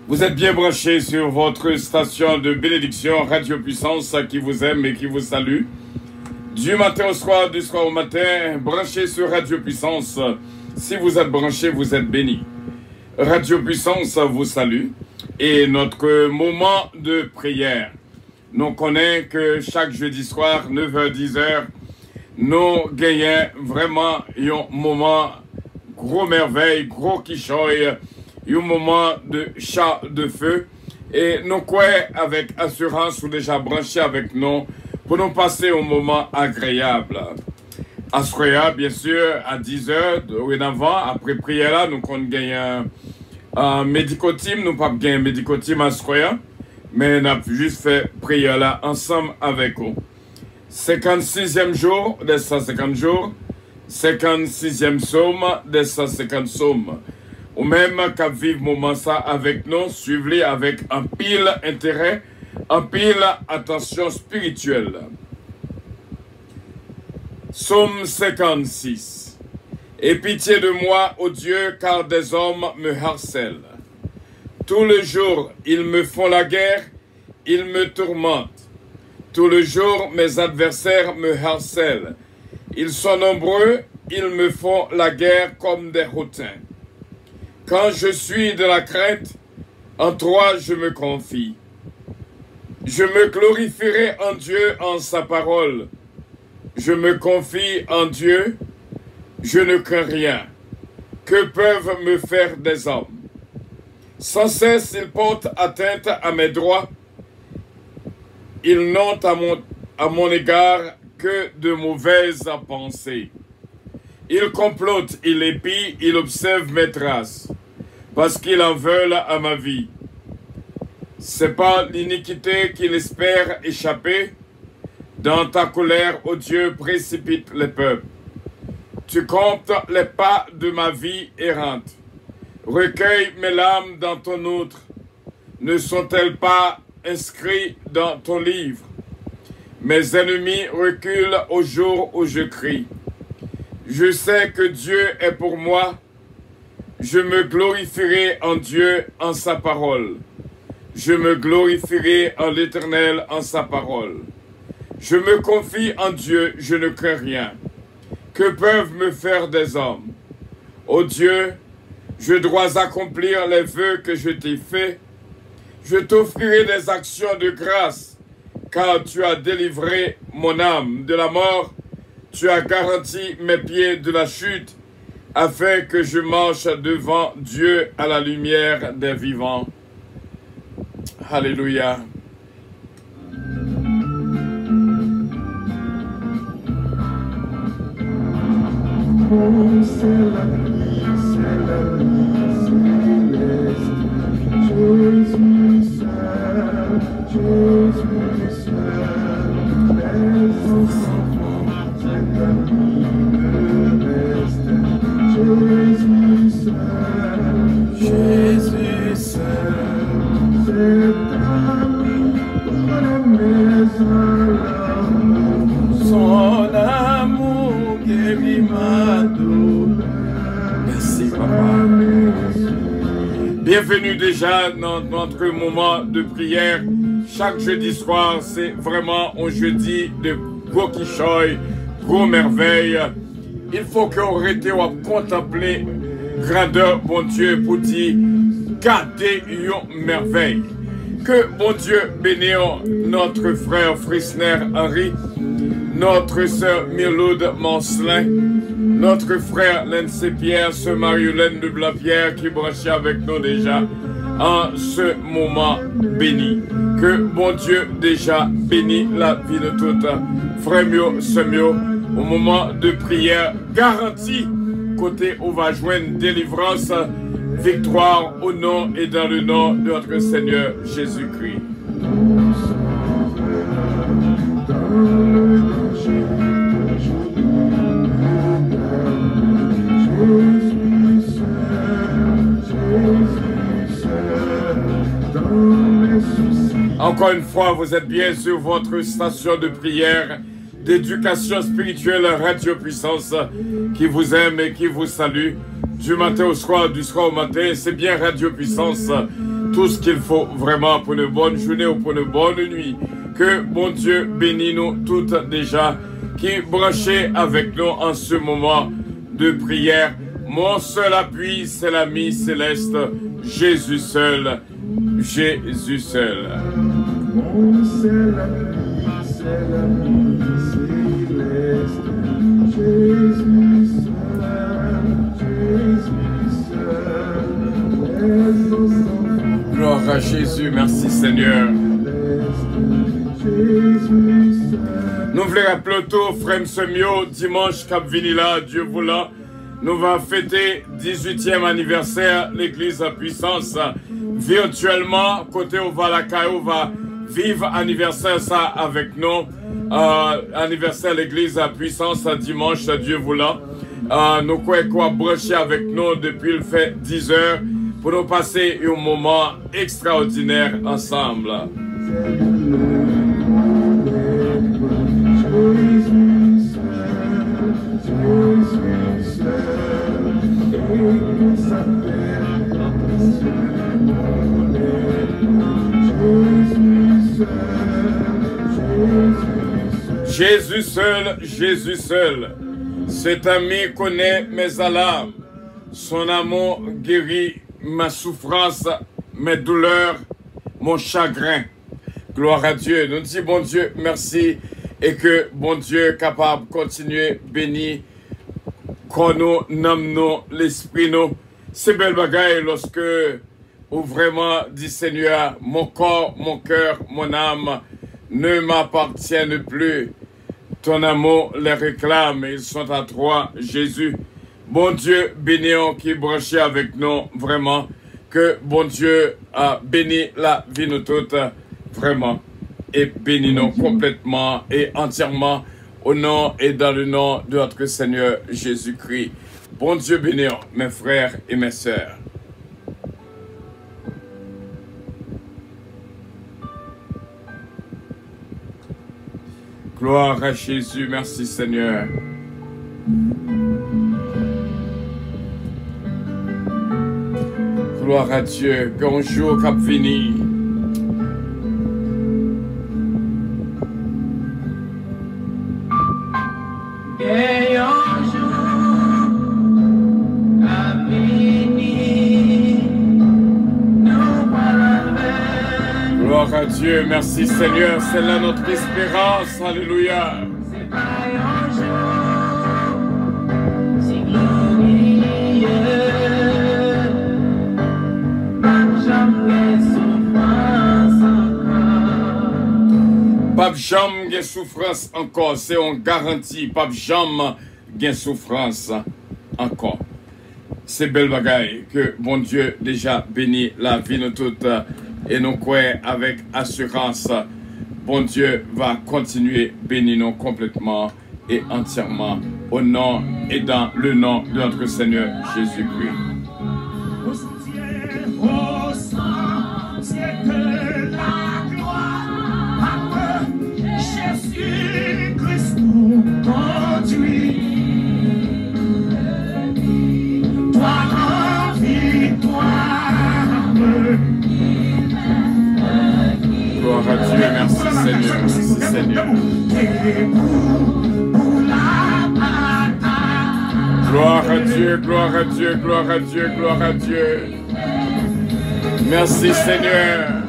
Vous êtes bien branchés sur votre station de bénédiction Radio Puissance qui vous aime et qui vous salue. Du matin au soir, du soir au matin, branchés sur Radio Puissance. Si vous êtes branchés, vous êtes bénis. Radio Puissance vous salue. Et notre moment de prière. Nous connaissons que chaque jeudi soir, 9h-10h, nous gagnons vraiment un moment gros merveille, gros quichoy, un moment de chat de feu. Et nous croyons avec assurance ou déjà branchés avec nous pour nous passer un moment agréable. Assoya, bien sûr, à 10h, dorénavant, après prière là, nous avons gagné un médico-team, nous pas gagné un médico-team à Assoya, mais nous avons juste fait prière là ensemble avec vous. 56e jour des 150 jours, 56e psaume des 150 psaumes. Ou même qu'à vivre moment ça avec nous, suivez avec un pile intérêt, un pile attention spirituelle. Psaume 56. Aie pitié de moi, ô Dieu, car des hommes me harcèlent. Tout le jour, ils me font la guerre, ils me tourmentent. Tout le jour, mes adversaires me harcèlent. Ils sont nombreux, ils me font la guerre comme des hautains. Quand je suis de la crainte, en toi je me confie. Je me glorifierai en Dieu en sa parole. Je me confie en Dieu, je ne crains rien. Que peuvent me faire des hommes? Sans cesse ils portent atteinte à mes droits. Ils n'ont à mon égard que de mauvaises pensées. Ils complotent, ils épient, ils observent mes traces, parce qu'ils en veulent à ma vie. C'est par l'iniquité qu'ils espèrent échapper. Dans ta colère, ô Dieu, précipite les peuples. Tu comptes les pas de ma vie errante. Recueille mes larmes dans ton outre. Ne sont-elles pas inscrites dans ton livre? Mes ennemis reculent au jour où je crie. Je sais que Dieu est pour moi. Je me glorifierai en Dieu, en sa parole. Je me glorifierai en l'Éternel, en sa parole. Je me confie en Dieu, je ne crains rien. Que peuvent me faire des hommes? Ô Dieu, je dois accomplir les vœux que je t'ai faits. Je t'offrirai des actions de grâce, car tu as délivré mon âme de la mort. Tu as garanti mes pieds de la chute, afin que je marche devant Dieu à la lumière des vivants. Alléluia. C'est la vie céleste. Jésus seul, Jésus seul. Les enfants, c'est la vie de reste. Jésus seul, Jésus seul. C'est ami pour la maison. Son amour guérit ma douleur. Merci, Papa. Bienvenue déjà dans notre moment de prière. Chaque jeudi soir, c'est vraiment un jeudi de gros quichoy, gros merveille. Il faut qu'on arrête à contempler grandeur, bon Dieu, pour dire, gardez une merveille. Que bon Dieu bénisse notre frère Frisner Henry, notre sœur Miloud Mancelin, notre frère Lindsay Pierre, sœur Marie-Hélène de Blampierre qui branchait avec nous déjà en ce moment béni. Que bon Dieu déjà bénisse la vie de toutes. Frère mio, sœur mio, au moment de prière garanti, côté où va joindre délivrance, victoire au nom et dans le nom de notre Seigneur Jésus-Christ. Encore une fois, vous êtes bien sur votre station de prière, d'éducation spirituelle Radio Puissance, qui vous aime et qui vous salue. Du matin au soir, du soir au matin, c'est bien Radio Puissance. Tout ce qu'il faut vraiment pour une bonne journée ou pour une bonne nuit. Que bon Dieu bénisse nous toutes déjà, qui branchez avec nous en ce moment de prière. Mon seul appui, c'est l'ami céleste, Jésus seul, Jésus seul. Mon seul appui, c'est l'ami céleste, Jésus seul, Jésus seul. Gloire à Jésus, merci Seigneur. Nous voulons rappeler tout, frère Semio, dimanche cap vinila, Dieu voulant. Nous allons fêter 18e anniversaire l'église à Puissance. Virtuellement, côté au Valakaï, on va vivre anniversaire ça avec nous. Anniversaire l'église à Puissance dimanche, Dieu voulant. Nous quoi brancher avec nous depuis le fait 10 heures pour nous passer un moment extraordinaire ensemble. Jésus seul, Jésus seul. Cet ami connaît mes alarmes. Son amour guérit ma souffrance, mes douleurs, mon chagrin. Gloire à Dieu. Nous disons, bon Dieu, merci. Et que, bon Dieu, est capable de continuer, béni, qu'on nous nomme nous, l'esprit nous. C'est belle bagaille lorsque, ou vraiment, dit Seigneur, mon corps, mon cœur, mon âme ne m'appartiennent plus. Ton amour les réclame, ils sont à toi, Jésus. Bon Dieu, béni qui est branché avec nous, vraiment. Que bon Dieu a béni la vie de nous toutes, vraiment. Et béni nous complètement et entièrement au nom et dans le nom de notre Seigneur Jésus-Christ. Bon Dieu béni mes frères et mes sœurs. Gloire à Jésus, merci Seigneur. Gloire à Dieu, qu'un jour cap fini. Gloire à Dieu, merci Seigneur, c'est là notre espérance, alléluia. Pape Jam gain souffrance encore, c'est on garantie, Pape Jam gain souffrance encore. C'est belle bagaille que bon Dieu déjà béni la vie de toutes et nous croyons avec assurance. Bon Dieu va continuer bénir nous complètement et entièrement au nom et dans le nom de notre Seigneur Jésus-Christ. Jésus-Christ nous conduit. Toi en victoire. Gloire à Dieu, merci Seigneur, merci Seigneur. Gloire à Dieu, gloire à Dieu, gloire à Dieu, gloire à Dieu. Merci Seigneur.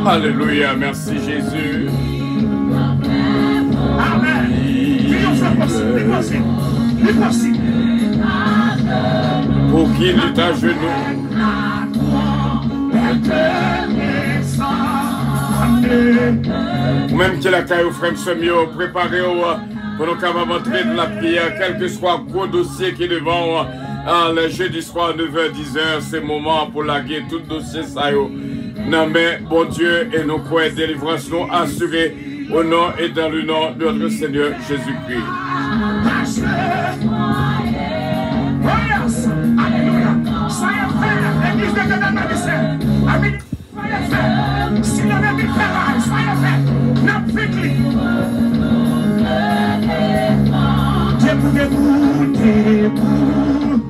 Alléluia, merci Jésus. Amen. Pour qu'il est à genoux. Ou même que la caille au frère mieux préparé pour nous capables d'entrer dans la prière, quel que soit le gros dossier qui est devant le jeudi soir 9h-10h, c'est le moment pour laguer tout dossier ça. Non mais bon Dieu et nous croyons délivrance nous assurée au nom et dans le nom de notre Seigneur Jésus-Christ. Alléluia. Soyez frères, l'église de Dieu si l'on est différent, soyez faits, not quickly. Debout, debout.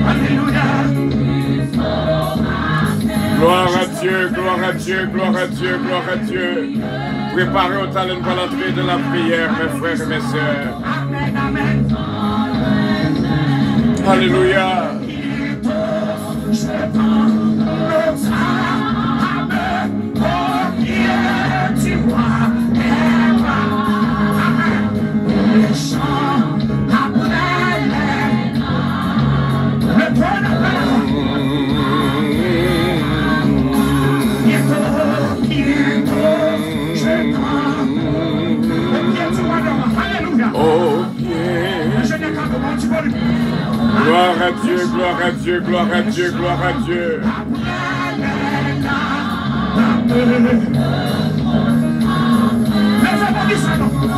Alléluia. Gloire à Dieu, gloire à Dieu, gloire à Dieu, gloire à Dieu. Préparez au talent pour l'entrée de la prière, mes frères et mes sœurs. Amen, amen. Alléluia. Je prends le temps, amen, pour qui tu vois, amen, les chants, après le point de je prends le pied du roi d'or, alléluia. Oh bien. Gloire à Dieu, gloire à Dieu, gloire à Dieu, gloire à Dieu.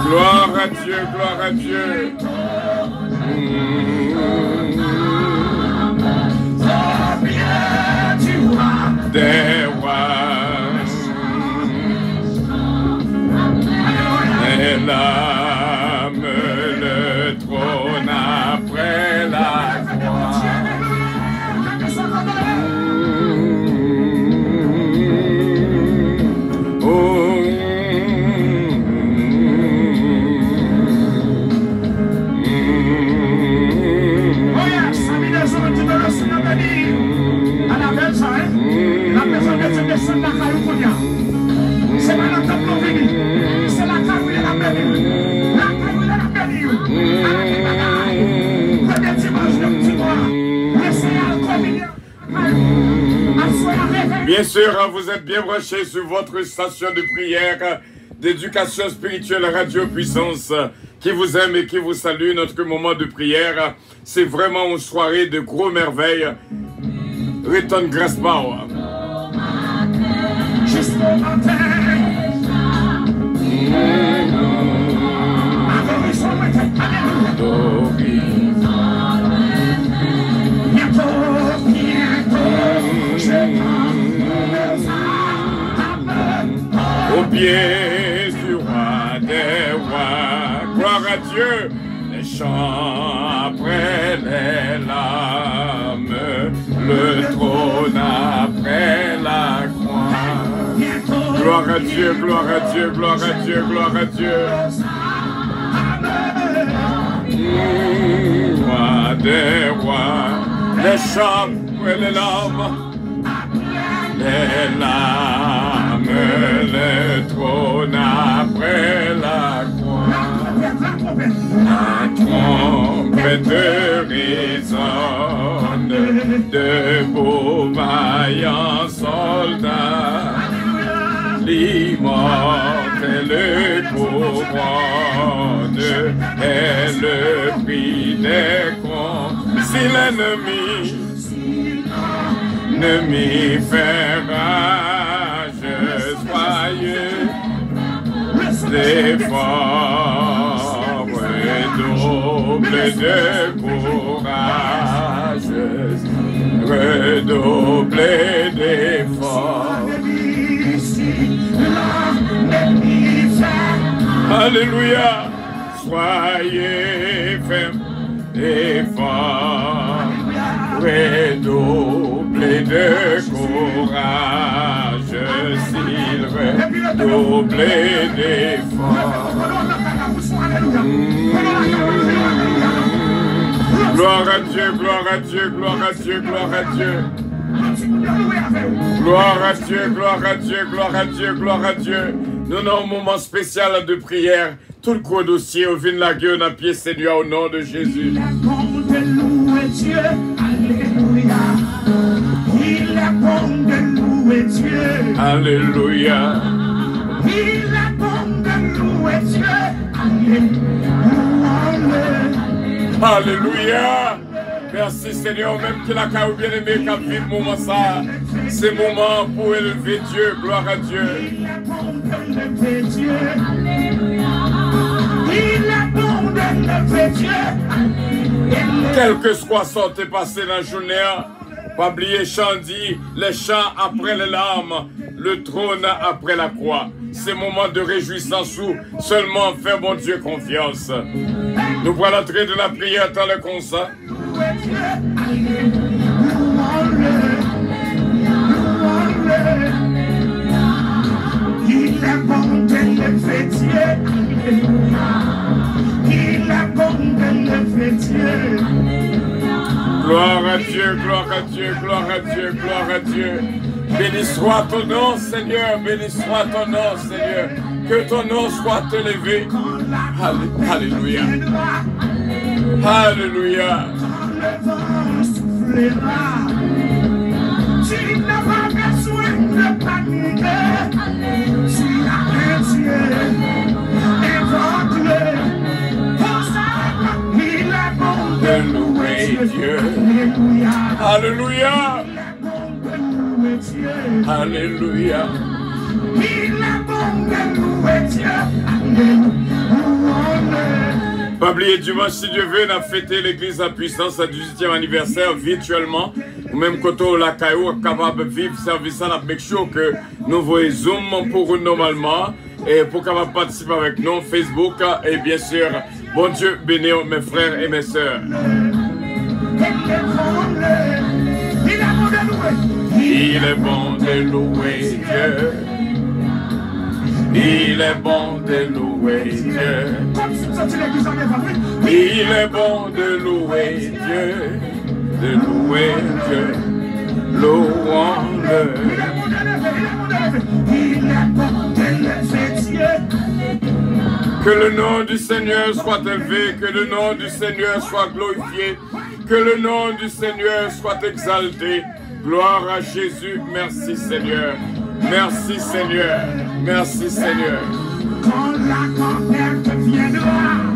Gloire à Dieu, gloire à Dieu. Des rois et l'âme, le trône après la croix. C'est pas notre temps venu, c'est la carte de la bénie. La carte de la bénie. Premier dimanche de petit mois, laissez la communion. Bien sûr, vous êtes bien branchés sur votre station de prière, d'éducation spirituelle Radio Puissance, qui vous aime et qui vous salue. Notre moment de prière, c'est vraiment une soirée de gros merveilles. Return grace power. Jusqu'au matin. Au pied du roi des rois, gloire à Dieu, les chants après les larmes, le trône après la croix. Gloire à Dieu, gloire à Dieu, gloire à Dieu, gloire à Dieu. Roi des rois, les chants après les larmes, le trône après la croix. La trompette résonne, debout vaillants soldats, l'immortel couronne est le prix des comptes. Si l'ennemi fait rage, soyez efforts, redoublez de courage, redoublez d'efforts. Alléluia, soyez fermes et forts, redoublez de courage, s'il redoublez d'efforts. Gloire à Dieu, gloire à Dieu, gloire à Dieu, gloire à Dieu. Gloire à Dieu, gloire à Dieu, gloire à Dieu, gloire à Dieu. Nous avons un moment spécial de prière. Tout le gros dossier au vin la gueule à pied, Seigneur, au nom de Jésus. Il est bon de louer Dieu, alléluia. Il est bon de louer Dieu, Alléluia. il est bon de louer Dieu, alléluia. Alléluia. Merci Seigneur, même qu'il a qu'à bien aimé qu'à vivre moment ça. C'est moment pour élever Dieu, gloire à Dieu. Il est bon de lever Dieu, alléluia. Il est bon de lever Dieu, alléluia. Quel que soit sorti passé dans la journée, pas oublier chant dit, les chants après les larmes, le trône après la croix. C'est moment de réjouissance où seulement faire mon Dieu confiance. Nous voilà l'entrée de la prière dans le concert. Il est bon de lever Dieu, alléluia. Il est bon de lever Dieu. Gloire à Dieu, gloire à Dieu, gloire à Dieu, gloire à Dieu. Béni soit ton nom, Seigneur, béni soit ton nom, Seigneur. Que ton nom soit élevé. Alléluia. Alléluia. Le vent soufflera. Tu n'as pas besoin de paniquer. Tu as un Dieu inventé. Pour ça, il est bon de louer Dieu. Alléluia. Dieu. Alléluia. Il est bon de louer Dieu. Alléluia. Pas oublier dimanche, si Dieu veut, on a fêté l'église à puissance à 18e anniversaire virtuellement. Ou même quand on la caillou capable de vivre service, on a make sure que nous voyons Zoom pour nous normalement. Et pour capable participer avec nous, Facebook. Et bien sûr, bon Dieu bénisse mes frères et mes sœurs. Il est bon de louer Dieu. Il est bon de louer Dieu. Il est bon de louer Dieu. De louer Dieu. Louons-le. Que le nom du Seigneur soit élevé. Que le nom du Seigneur soit glorifié. Que le nom du Seigneur soit exalté. Gloire à Jésus. Merci Seigneur. Merci Seigneur. Merci Seigneur. Quand la tempête viendra,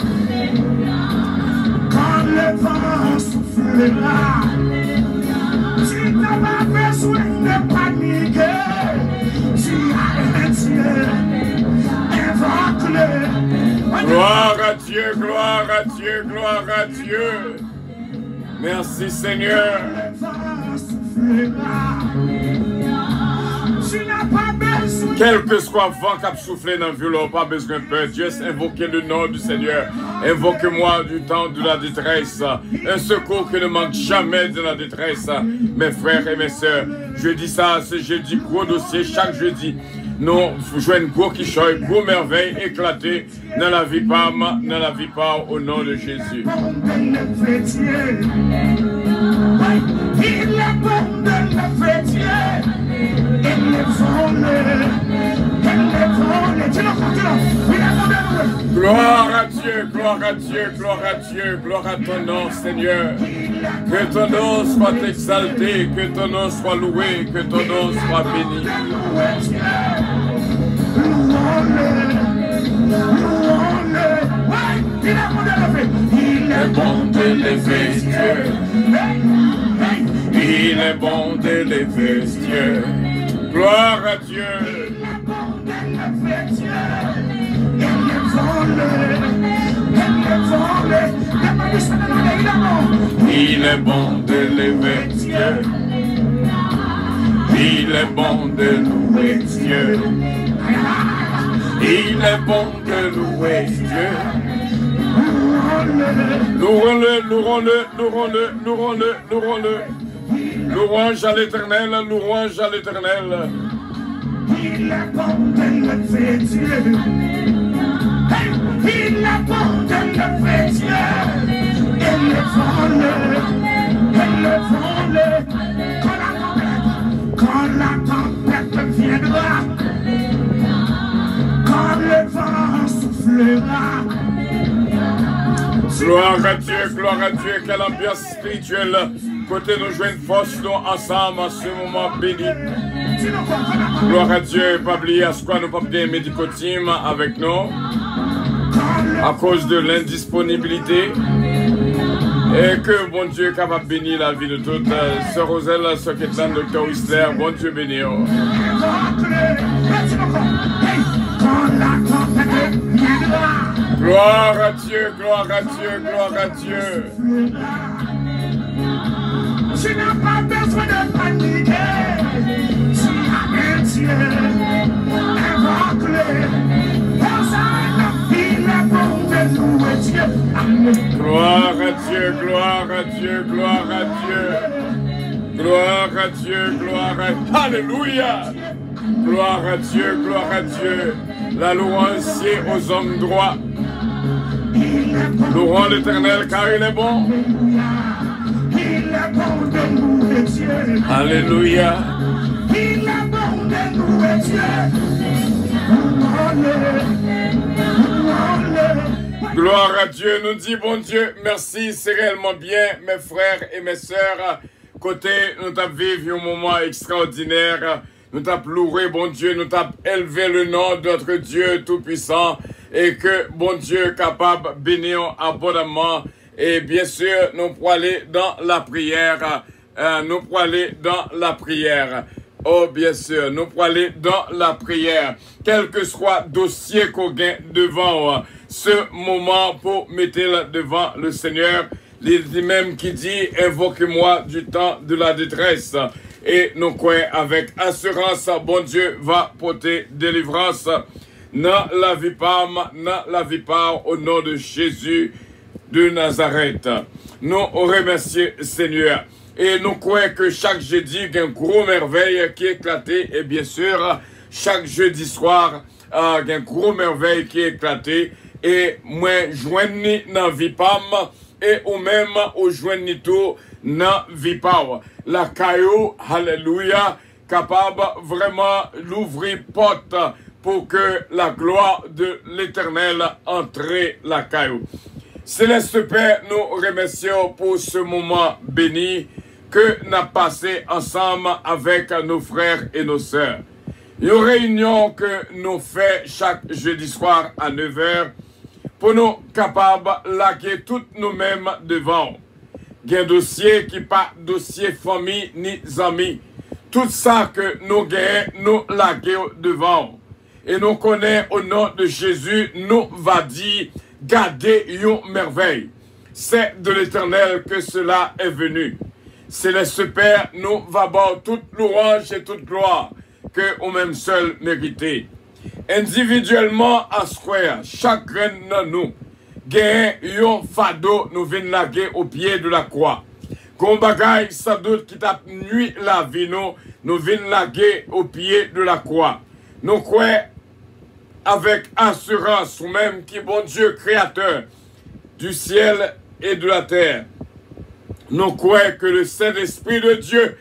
quand le vent soufflera, tu n'as pas Dieu, gloire à Dieu. Merci Seigneur. Quel que soit le vent qui a soufflé dans le violon, pas besoin de peur. Juste invoquez le nom du Seigneur. Invoquez-moi du temps de la détresse. Un secours qui ne manque jamais de la détresse. Mes frères et mes sœurs, je dis ça, c'est jeudi, gros dossier, chaque jeudi. Nous jouons gros qui choye, gros merveille éclatée dans la vie par au nom de Jésus. Il est bon de le fêter. Gloire à Dieu, gloire à Dieu, gloire à Dieu, gloire à ton nom, Seigneur. Que ton nom soit exalté, que ton nom soit loué, que ton nom soit béni. Il est bon de lever Dieu. Il est bon de lever Dieu. Gloire à Dieu. Il est bon de lever Dieu. Il est bon de louer Dieu. Il est bon de louer Dieu. Louons-le, louons-le, louons-le, louons-le, louons-le. Louange à l'Éternel, louange à l'Éternel. Il est bon de lever Dieu. Il est bon de lever Dieu. Élevons-le. Quand la tempête viendra, quand le vent soufflera. Gloire à Dieu, quelle ambiance spirituelle. Côté nous joignent force nous ensemble en ce moment béni. Gloire à Dieu, pas oublier à ce quoi nous pas bien médicotime avec nous à cause de l'indisponibilité. Et que bon Dieu est capable de bénir la vie de toutes. Sœur Roselle, Sœur Kétlane, Docteur Whistler, bon Dieu béni. Gloire à Dieu, gloire à Dieu, gloire à Dieu. Tu n'as pas besoin de paniquer. Tu as un Dieu. Invoque-le. Il est bon de louer Dieu. Gloire à Dieu, gloire à Dieu, gloire à Dieu. Gloire à Dieu, gloire à... Alléluia. Gloire à Dieu, gloire à Dieu. La louange aux hommes droits. Louons l'Éternel car il est bon. Il est bon de louer Dieu. Alléluia. Il est bon de louer Dieu. Gloire à Dieu, nous dit bon Dieu, merci, c'est réellement bien, mes frères et mes sœurs. Côté, nous t'avons vécu un moment extraordinaire. Nous t'avons loué, bon Dieu, nous t'avons élevé le nom de notre Dieu Tout-Puissant. Et que, bon Dieu, capable de bénir abondamment. Et bien sûr, nous pourrons aller dans la prière. Nous pourrons aller dans la prière. Oh, bien sûr, nous pourrons aller dans la prière. Quel que soit le dossier qu'on gagne devant ce moment pour mettre devant le Seigneur. Il même qui dit, invoquez-moi du temps de la détresse. Et nous croyons avec assurance, bon Dieu va porter délivrance. Dans la vie par, au nom de Jésus de Nazareth. Nous remercions Seigneur. Et nous croyons que chaque jeudi, il y a un gros merveille qui est éclaté. Et bien sûr, chaque jeudi soir, il y a un gros merveille qui est éclaté. Et moi, joignez dans Vipam et ou même au joignez tout dans Vipam. La caillou, alléluia, capable vraiment l'ouvrir porte pour que la gloire de l'Éternel entre la caillou. Céleste Père, nous remercions pour ce moment béni que nous avons passé ensemble avec nos frères et nos sœurs. Une réunion que nous faisons chaque jeudi soir à 9 h pour nous capables de laquer toutes nous-mêmes devant. Il y a un dossier qui n'est pas dossier famille ni amis. Tout ça que nous gagnons, nous laquer devant. Et nous connaissons au nom de Jésus, nous va dire garder une merveille. C'est de l'Éternel que cela est venu. Céleste Père, nous va voir toute louange et toute gloire que au même seul mérité. Individuellement, à square, chacun de nous, gagne un fardeau, nous venons laguer au pied de la croix. Qu'on bagaille, sans doute, qui t'a nuit la vie, nous venons laguer au pied de la croix. Nous croyons avec assurance, ou même qui bon Dieu créateur du ciel et de la terre. Nous croyons que le Saint-Esprit de Dieu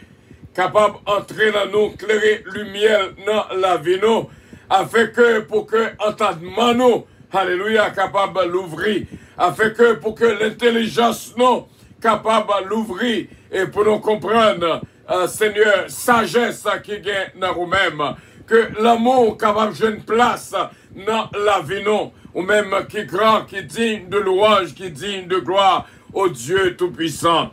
capable d'entrer dans nous, clairer lumière dans la vie, nous, afin que pour que entendement nous, alléluia, capable de l'ouvrir, afin que pour que l'intelligence nous, capable de l'ouvrir, et pour nous comprendre, Seigneur, sagesse qui gagne dans nous-mêmes, que l'amour capable de jouer une place dans la vie, nous, ou même qui est grand, qui est digne de louange, qui est digne de gloire au Dieu Tout-Puissant.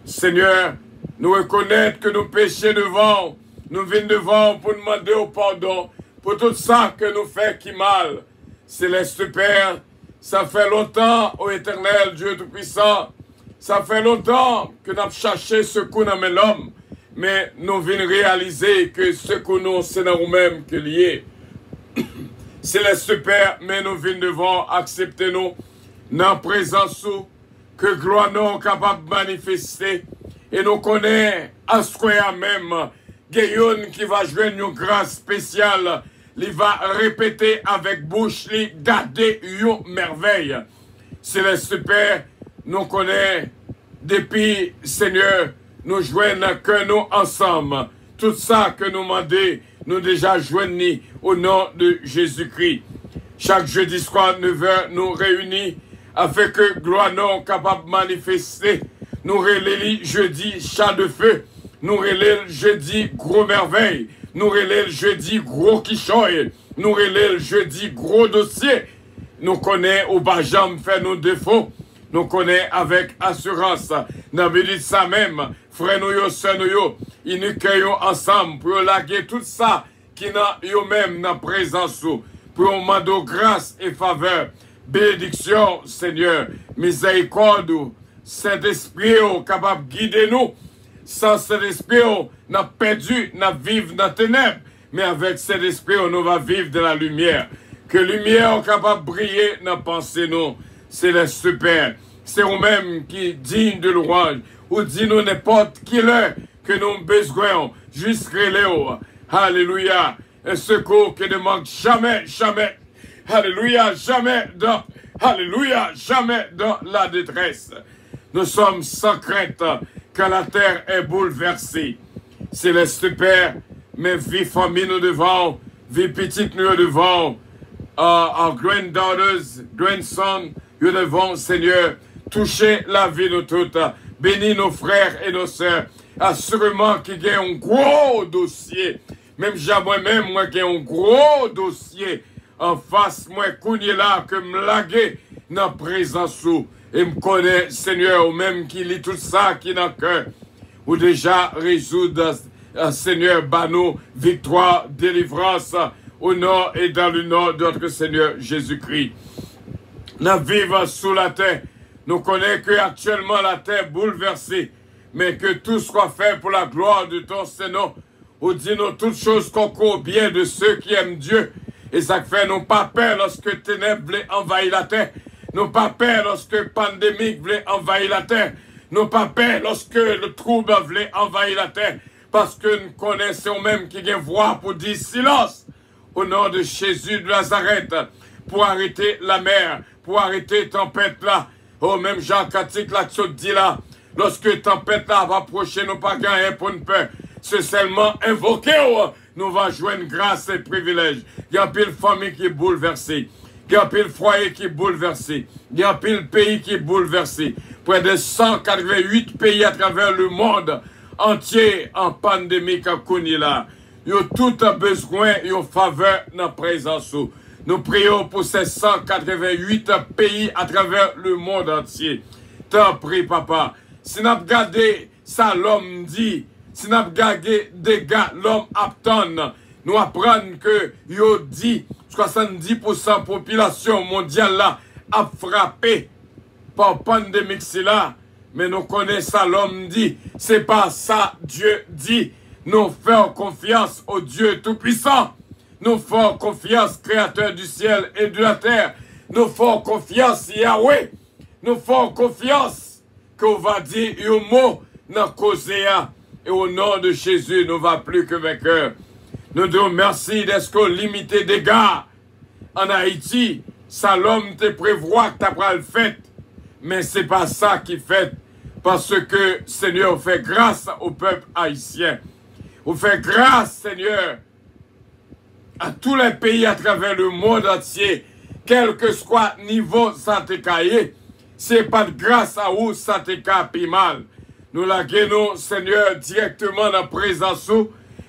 Seigneur, nous reconnaître que nous péchons devant, nous venons devant pour demander au pardon, pour tout ça que nous faisons qui mal. Céleste Père, ça fait longtemps, ô Éternel, Dieu Tout-Puissant, ça fait longtemps que nous avons cherché ce qu'on a mis l'homme, mais nous venons réaliser que ce que nous, c'est dans nous-mêmes que lié. Céleste Père, mais nous venons devant accepter nous, dans la présence que gloire nous capable de manifester, et nous connaissons à ce qu'on a même, Guéyon qui va jouer une grâce spéciale, il va répéter avec bouche, garder une merveille. Céleste Père, nous connaissons, depuis Seigneur, nous joignons que nous ensemble. Tout ça que nous demandons, nous déjà joignons au nom de Jésus-Christ. Chaque jeudi soir, 9h, nous réunis afin que gloire nous capable de manifester. Nous relèvons jeudi chat de feu. Nous relèvons jeudi gros merveille. Nous relèvons jeudi gros quichoy. Nous relèvons jeudi gros dossier. Nous connaissons au bajam fait nos défauts. Nous connaissons avec assurance. Nous dit ça même. Frère nous, sœur nous, ils nous cueillons ensemble pour laguer tout ça qui n'a eux-mêmes dans présence. Pour demander grâce et faveur. Bénédiction, Seigneur. Miséricorde. Saint-Esprit capable de guider nous. Sans Saint-Esprit, nous avons perdu, nous vivons dans les ténèbres. Mais avec Saint-Esprit, nous va vivre de la lumière. Que la lumière est capable de briller dans pensée nous. C'est le super. C'est nous-mêmes qui est digne de louange. Ou dit nous n'importe qui l'heure que nous besoin. Jusqu'à Léo. Alléluia. Un secours qui ne manque jamais, jamais. Alléluia, jamais dans. Alléluia, jamais dans la détresse. Nous sommes sans crainte quand la terre est bouleversée. Céleste Père, mes vies familles nous devant, vie petites nous devant, our granddaughters, grandsons, nous devons, Seigneur, toucher la vie de toutes, bénis nos frères et nos sœurs, assurément qu'il y a un gros dossier, même moi-même, moi qui ai un gros dossier en face, moi, qu'on est là, que me laguer dans la présence et me connaît, Seigneur, ou même qui lit tout ça qui est dans le cœur, ou déjà résoudre, Seigneur, Bano, victoire, délivrance, au nom et dans le nom de notre Seigneur Jésus-Christ. Nous vivons sous la terre, nous connaissons que actuellement la terre bouleversée, mais que tout soit fait pour la gloire de ton Seigneur, ou dis-nous toutes choses concourent bien de ceux qui aiment Dieu, et ça fait nous pas peur lorsque ténèbres voulaient envahir la terre. Nous pas peur lorsque pandémie voulait envahir la terre. Nous pas peur lorsque le trouble voulait envahir la terre. Parce que nous connaissons même qui vient voir pour dire silence. Au nom de Jésus de Nazareth. Pour arrêter la mer. Pour arrêter tempête là. Oh, même Jean Catique là, tu dit là. Lorsque tempête là va approcher, nous pas gagner pour une peur. C'est seulement invoquer. Nous va joindre grâce et privilège. Il y a un pile famille qui est bouleversée. Il y a un pile foyer qui est bouleversé. Il y a un pile pays qui est bouleversé. Près de 188 pays à travers le monde entier en pandémie comme là. Ils ont tout besoin et ont faveur dans la présence. Nous prions pour ces 188 pays à travers le monde entier. T'en prie, papa. Si nous avons regardé ça, l'homme dit, si nous avons regardé des gars, l'homme attend, nous apprenons que, il dit, 70% de la population mondiale là a frappé par pandémie là, mais nous connaissons l'homme dit, c'est pas ça Dieu dit. Nous faisons confiance au Dieu Tout-Puissant. Nous faisons confiance Créateur du ciel et de la terre. Nous faisons confiance Yahweh. Nous faisons confiance qu'on va dire un mot dans Causéa. Et au nom de Jésus, nous va plus que vainqueurs. Nous disons merci d'être limité des gars. En Haïti, ça l'homme te prévoit que tu as le fait. Mais ce n'est pas ça qui fait. Parce que Seigneur fait grâce au peuple haïtien. On fait grâce, Seigneur, à tous les pays à travers le monde entier, quel que soit niveau ça te caillé, c'est pas de grâce à où ça te caille mal. Nous la gagnons, Seigneur, directement dans la présence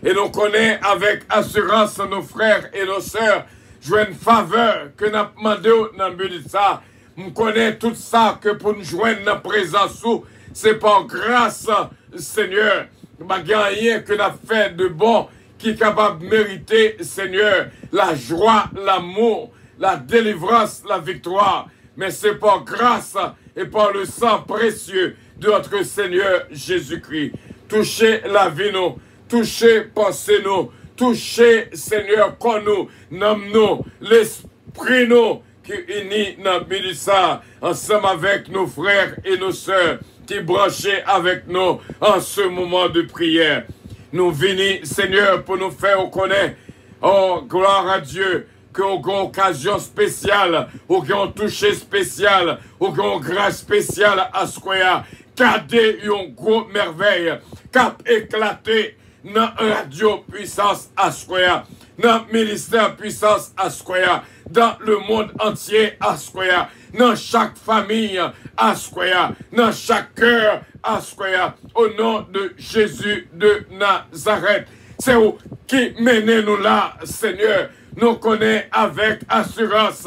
et nous connaissons avec assurance nos frères et nos sœurs, jouer une faveur que nous avons demandé dans le but de ça. Nous connaissons tout ça que pour nous joindre dans la présence, c'est par grâce, Seigneur. Il n'y a rien que nous avons fait de bon qui est capable de mériter, Seigneur, la joie, l'amour, la délivrance, la victoire. Mais c'est par grâce et par le sang précieux de notre Seigneur Jésus-Christ. Touchez la vie nous, touchez pensez nous, touchez, Seigneur, qu'on nous, nomme nous, l'esprit nous, qui unit dans Bélissa, ensemble avec nos frères et nos sœurs, qui branchaient avec nous en ce moment de prière. Nous venons, Seigneur, pour nous faire reconnaître, oh, gloire à Dieu, qu'on a une occasion spéciale, ou qu'on a un toucher spécial, ou qu'on a une grâce spéciale à ce qu'on a gardé une grosse merveille, cap éclaté dans la radio puissance à ce qu'on a, dans le ministère puissance à ce qu'on a, dans le monde entier à ce qu'on a, dans chaque famille à ce qu'on a, dans chaque cœur à ce qu'on a, au nom de Jésus de Nazareth. C'est où qui mène nous là, Seigneur. Nous connaissons avec assurance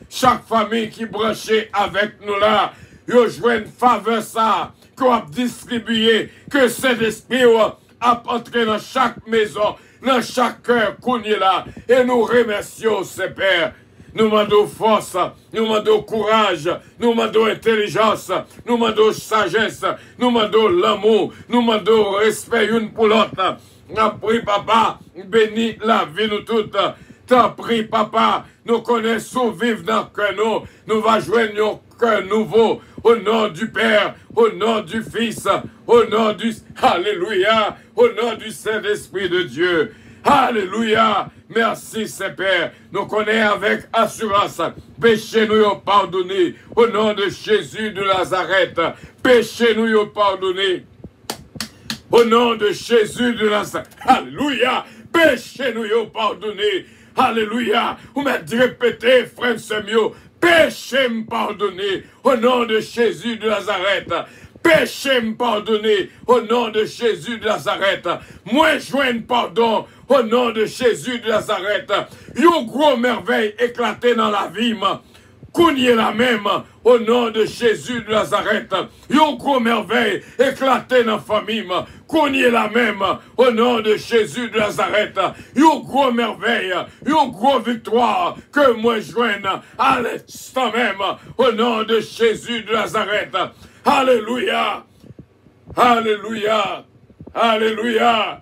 chaque famille qui branchée avec nous là. Yo joué une faveur ça, qu'on a distribué, que cet esprit a entré dans chaque maison, dans chaque cœur qu'on est là. Et nous remercions, ces pères. Nous demandons force, nous demandons courage, nous demandons intelligence, nous demandons sagesse, nous demandons l'amour, nous demandons respect une pour l'autre. T'en prie, papa, bénis la vie nous toutes. T'en prie, papa, nous connaissons vivre dans le cœur nous va joindre un cœur nouveau au nom du Père, au nom du Fils, au nom du Alléluia, au nom du Saint-Esprit de Dieu. Alléluia. Merci, Saint-Père. Nous connaissons avec assurance. Péché nous pardonné. Au nom de Jésus de Nazareth. Péché nous pardonné. Au nom de Jésus de Nazareth. Alléluia. Péché nous pardonné. Alléluia. Vous m'avez répété, frère Samuel. Péché me pardonné. Au nom de Jésus de Nazareth. Péché me pardonné au nom de Jésus de Nazareth. Moi, joigne pardon au nom de Jésus de Nazareth. Une gros merveille éclatée dans la vie. Qu'on y est la même au nom de Jésus de Nazareth. Une gros merveille éclatée dans la famille. Qu'on y est la même au nom de Jésus de Nazareth. Une gros merveille, une gros victoire que moi joigne à l'instant même au nom de Jésus de Nazareth. Alléluia, alléluia, alléluia,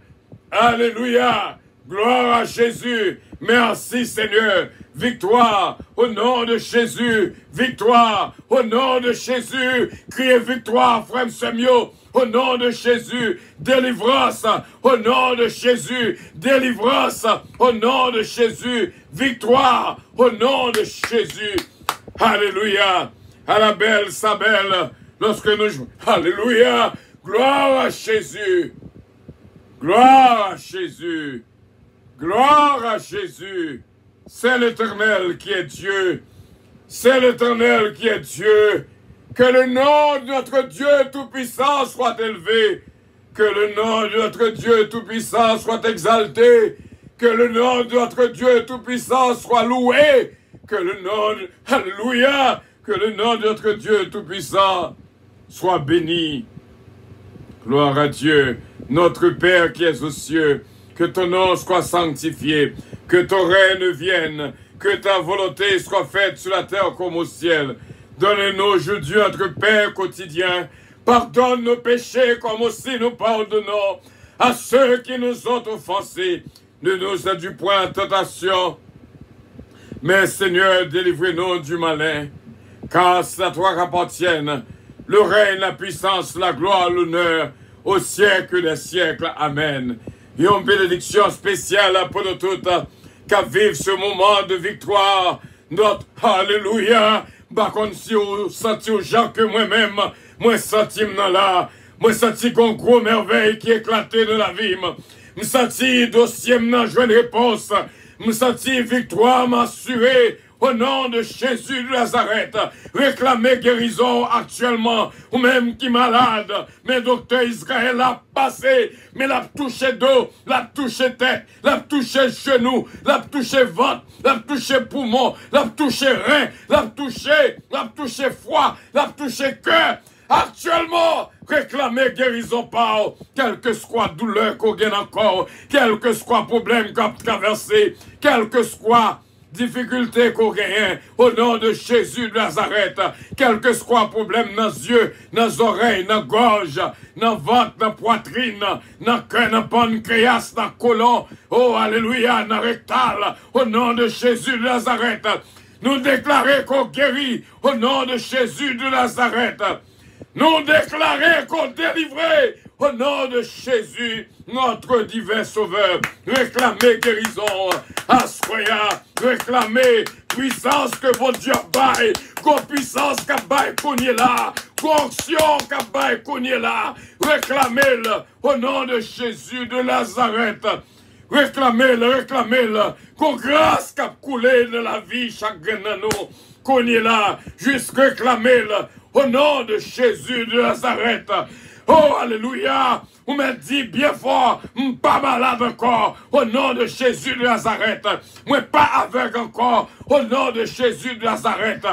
alléluia, gloire à Jésus, merci Seigneur, victoire au nom de Jésus, victoire au nom de Jésus, criez victoire frère Samuel, au nom de Jésus, délivrance, au nom de Jésus, délivrance, au nom de Jésus, victoire, au nom de Jésus, alléluia, à la belle, sa belle, lorsque nous jouons. Alléluia. Gloire à Jésus. Gloire à Jésus. Gloire à Jésus. C'est l'Éternel qui est Dieu. C'est l'Éternel qui est Dieu. Que le nom de notre Dieu Tout-Puissant soit élevé. Que le nom de notre Dieu Tout-Puissant soit exalté. Que le nom de notre Dieu Tout-Puissant soit loué. Que le nom de... Alléluia. Que le nom de notre Dieu Tout-Puissant soit béni. Gloire à Dieu, notre Père qui es aux cieux, que ton nom soit sanctifié, que ton règne vienne, que ta volonté soit faite sur la terre comme au ciel. Donne-nous aujourd'hui notre pain quotidien. Pardonne nos péchés comme aussi nous pardonnons à ceux qui nous ont offensés. Ne nous induis point en tentation, mais Seigneur, délivrez-nous du malin, car c'est à toi qu'appartiennent le règne, la puissance, la gloire, l'honneur, au siècle des siècles. Amen. Et une bénédiction spéciale pour nous toutes, qu'à vivre ce moment de victoire, notre Alléluia. Par contre, si vous sentez aux gens que moi-même, moi senti dans là, moi senti qu'on gros merveille qui éclatait dans la vie, me senti dossier m'en jouer une réponse, me senti victoire m'assurer au nom de Jésus de Nazareth. Réclamer guérison actuellement, ou même qui malade, mais docteur Israël a passé, mais l'a touché dos, l'a touché tête, l'a touché genou, l'a touché ventre, l'a touché poumon, l'a touché rein, l'a touché foie, l'a touché cœur. Actuellement, réclamer guérison par quelle que soit douleur qu'on gagne encore, quel que soit problème qu'on traversé, quel que soit difficulté qu'on gagne, au nom de Jésus de Nazareth, quel que soit problème dans les yeux, dans les oreilles, dans la gorge, dans le ventre, dans la poitrine, dans le cœur, dans le pancréas, dans le côlon, oh alléluia, dans le rectal, au nom de Jésus de Nazareth, nous déclarons qu'on guérit au nom de Jésus de Nazareth. Nous déclarer qu'on délivrait au nom de Jésus, notre divin sauveur. Réclamer guérison, assoya, réclamer puissance que votre Dieu baille, qu'on puissance qu'a baille qu'on y est là, qu'on action qu'a baille qu'on y est là. Réclamez-le au nom de Jésus de Nazareth. Réclamez-le, qu'on grâce qu'a coulé de la vie chacun de nous, qu'on y est là, juste réclamez-le. Au nom de Jésus de Nazareth. Oh, alléluia. Vous me dites bien fort, pas malade encore. Au nom de Jésus de Nazareth. Moi pas aveugle encore. Au nom de Jésus de Nazareth.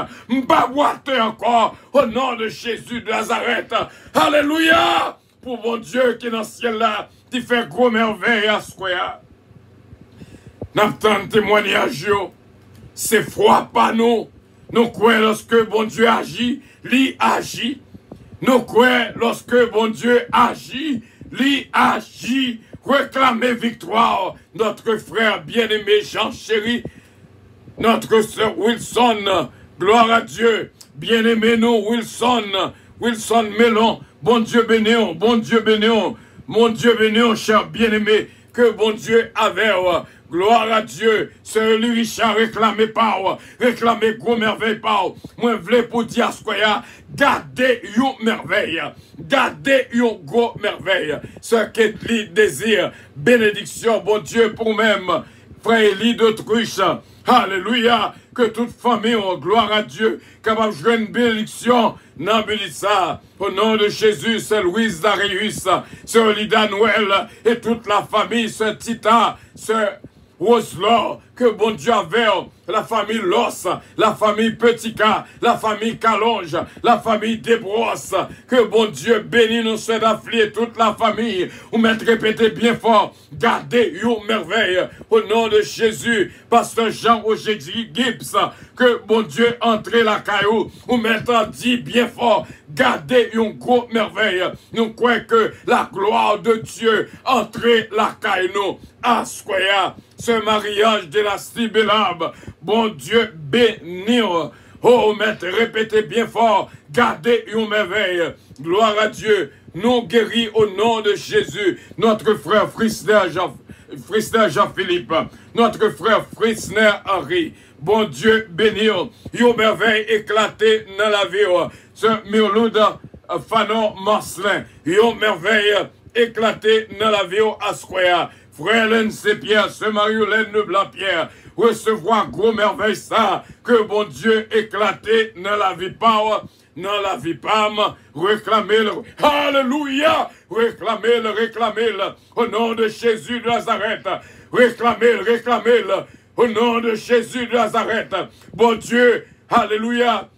Pas boiteux encore. Au nom de Jésus de Nazareth. Alléluia. Pour mon Dieu qui est dans le ciel là, qui fait gros merveille à ce quoi. N'attendez témoignage. C'est froid pas nous. Nous croyons lorsque bon Dieu agit, lui agit. Nous croyons lorsque bon Dieu agit, lui agit. Réclamer victoire. Notre frère bien-aimé Jean Chéri, notre sœur Wilson, gloire à Dieu. Bien-aimé nous, Wilson Melon, bon Dieu bénéon, mon Dieu bénéon, cher bien-aimé, que bon Dieu avait. Gloire à Dieu. C'est lui Richard réclamé par, réclamé gros merveille par. Moi, v'lais pour dire ce qu'il y a. Gardez une merveille. Gardez une gros merveille. Ce qu'est lui désir. Bénédiction, bon Dieu, pour même. Frère Élie d'Autruche. Alléluia. Que toute famille, oh, gloire à Dieu, capable de jouer une bénédiction. Nambulissa. Au nom de Jésus, c'est Louise Darius, c'est Lida Noël et toute la famille, ce Tita, ce Roselor, que bon Dieu avait, la famille Loss, la famille Petica, la famille Calonge, la famille Desbrosses, que bon Dieu bénisse nous soit d'afflier toute la famille, ou mettre répéter bien fort, gardez une merveille, au nom de Jésus, pasteur Jean-Roger Gibbs, que bon Dieu entre la caillou, ou mettre dit bien fort, gardez une grosse merveille, nous croyons que la gloire de Dieu entre la caillou, Asquaya, ce mariage de la Sibélab, bon Dieu béni. Oh, maître, répétez bien fort, gardez une merveille. Gloire à Dieu, nous guéris au nom de Jésus. Notre frère Frisner Jean-Philippe, notre frère Frisner Henri, bon Dieu béni. Une merveille éclatée dans la vie. Ce Mirloud Fanon Marcelin, une merveille éclatée dans la vie Asquaya. Frère Hélène Pierre, ce Marie-Hélène Blanc-Pierre, recevoir gros merveille ça, que bon Dieu éclaté dans la vie power, dans la vie pam, réclamez-le, alléluia, réclamez-le, au nom de Jésus de Nazareth, réclamez-le, au nom de Jésus de Nazareth, bon Dieu, alléluia,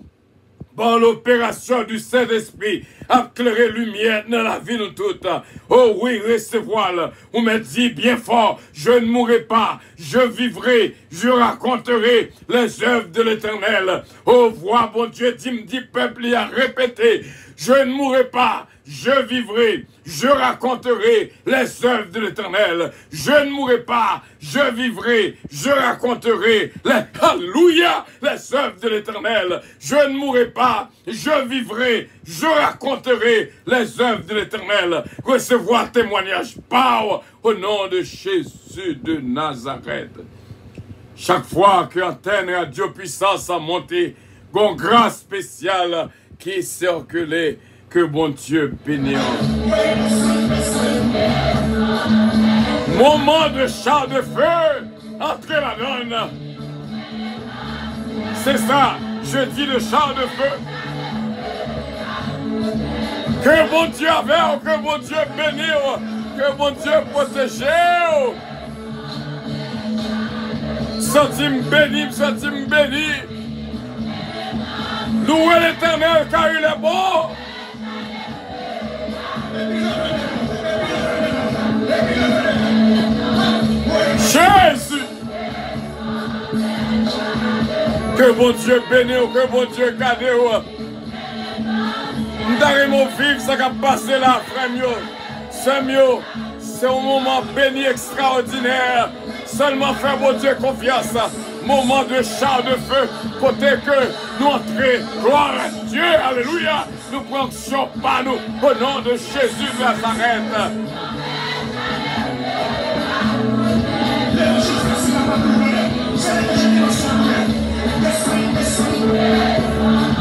Bon, l'opération du Saint-Esprit a éclairé lumière dans la vie de nous toutes. Oh oui, recevoir-le. On me dit bien fort, je ne mourrai pas, je vivrai, je raconterai les œuvres de l'Éternel. Oh, vois, bon Dieu, me dit, peuple, il a répété, je ne mourrai pas, je vivrai, je raconterai les œuvres de l'Éternel. Je ne mourrai pas, je vivrai, je raconterai alléluia, les œuvres de l'Éternel. Je ne mourrai pas, je vivrai, je raconterai les œuvres de l'Éternel. Recevoir témoignage par au nom de Jésus de Nazareth. Chaque fois que Antenne Radio Puissance a monté, une grâce spéciale qui circulait. Que bon Dieu bénisse. Moment de char de feu, entrez la donne. C'est ça, je dis le char de feu. Que bon Dieu avec, que bon Dieu bénisse, que bon Dieu protège. Sentime béni, sentime béni. Louez l'Éternel car il est bon. Jésus, que bon Dieu bénisse, que bon Dieu garde. Nous allons vivre ce qui a passé là, frère. C'est un moment béni extraordinaire. Seulement faire bon Dieu confiance. Moment de char de feu, côté que nous entrons, gloire à Dieu, alléluia, nous prenons par nous, au nom de Jésus de Nazareth.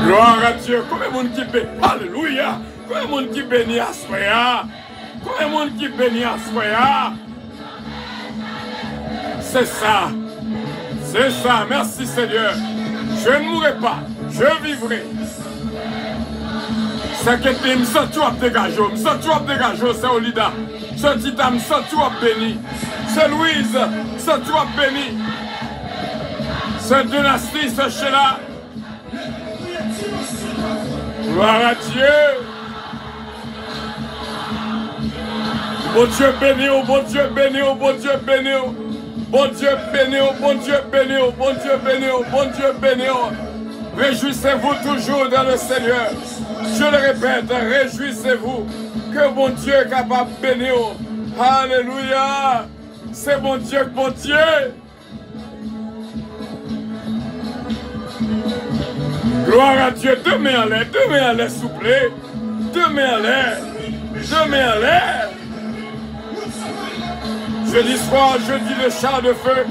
Gloire à Dieu, combien de monde qui bénit, alléluia, combien de monde qui bénit à soi, combien de monde qui bénit à soi. C'est ça. C'est ça, merci Seigneur. Je ne mourrai pas, je vivrai. C'est que tu me sens tout dégagé, c'est Olida. C'est Tita, me sens tout béni. C'est Louise, c'est tout béni. C'est Dynastie, c'est Sheila. Gloire à Dieu. Bon Dieu béni, oh bon Dieu béni, oh bon Dieu béni. Bon Dieu béni, oh bon Dieu béni, oh bon Dieu béni, oh bon Dieu béni. Réjouissez-vous toujours dans le Seigneur. Je le répète, réjouissez-vous que bon Dieu est capable de bénir. Alléluia. C'est bon Dieu, bon Dieu. Gloire à Dieu. Deux mains en l'air, s'il vous plaît. Deux mains en l'air. Jeudi soir, jeudi le char de feu.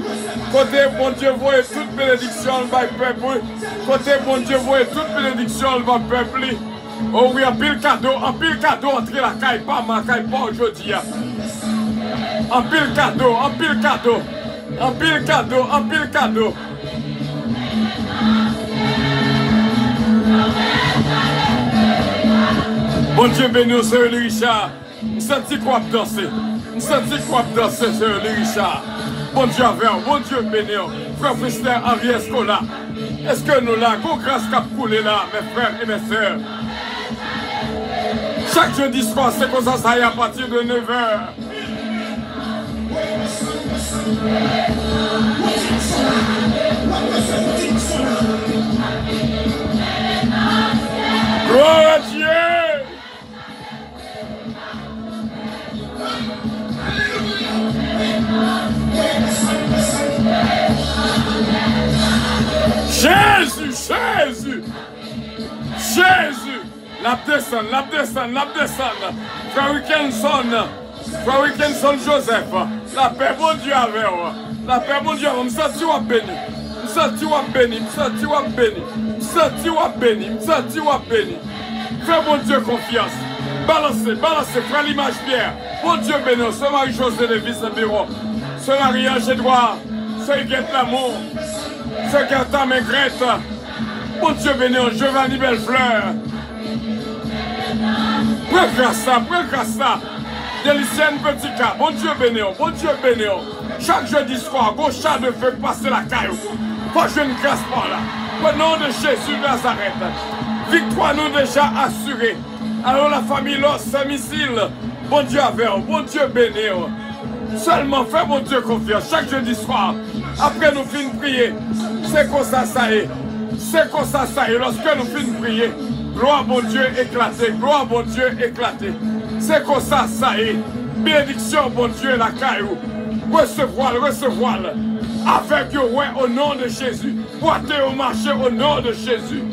Côté bon Dieu, voyez toute bénédiction dans le peuple. Côté bon Dieu, voyez toute bénédiction dans le peuple. Oh oui, en pile cadeau, entrer la caille, pas ma caille, pas aujourd'hui. En pile cadeau. Bon Dieu béni, Seigneur Richard. Je sens quoi danser. Seigneur Richard. Bon Dieu avec, bon Dieu béni. Frère Christian Henri Escola. Est-ce que nous là, qu'on grâce cap couler là, mes frères et mes sœurs? Chaque jeudi soir, c'est comme ça, à partir de 9h. Gloire à Dieu. Jésus, la descend. Frère Wickenson Joseph, la paix, bon Dieu avec moi. La paix, bon Dieu, je me sens béni. Fais bon Dieu confiance. Balancez, frère l'image Pierre. Bon Dieu béni, ce Marie-José Lévis Bureau. Ce Marie-Ange Edouard. Ce Guette L'amour. Ce Gerta Maigrette. Bon Dieu béni, Giovanni Bellefleur. Prends ça. Délicienne Petit Cas. Bon Dieu béni. Chaque jeudi soir, gauche chat de feu, passer la caillou. Pas je ne grâce pas là. Au nom de Jésus de Nazareth. Victoire nous déjà assurée. Alors la famille Los, missile, bon Dieu avec vous, bon Dieu béni. Seulement fais mon Dieu confiance chaque jeudi soir. Après nous finissons de prier. C'est comme ça, ça y est. C'est comme ça, ça y est. Lorsque nous finissons de prier, gloire mon Dieu éclatée, gloire mon Dieu éclatée. C'est comme ça, ça y est. Bénédiction mon Dieu la caillou. Recevoir, recevoir. Avec vous, ouais, au nom de Jésus. Boitez au marché au nom de Jésus.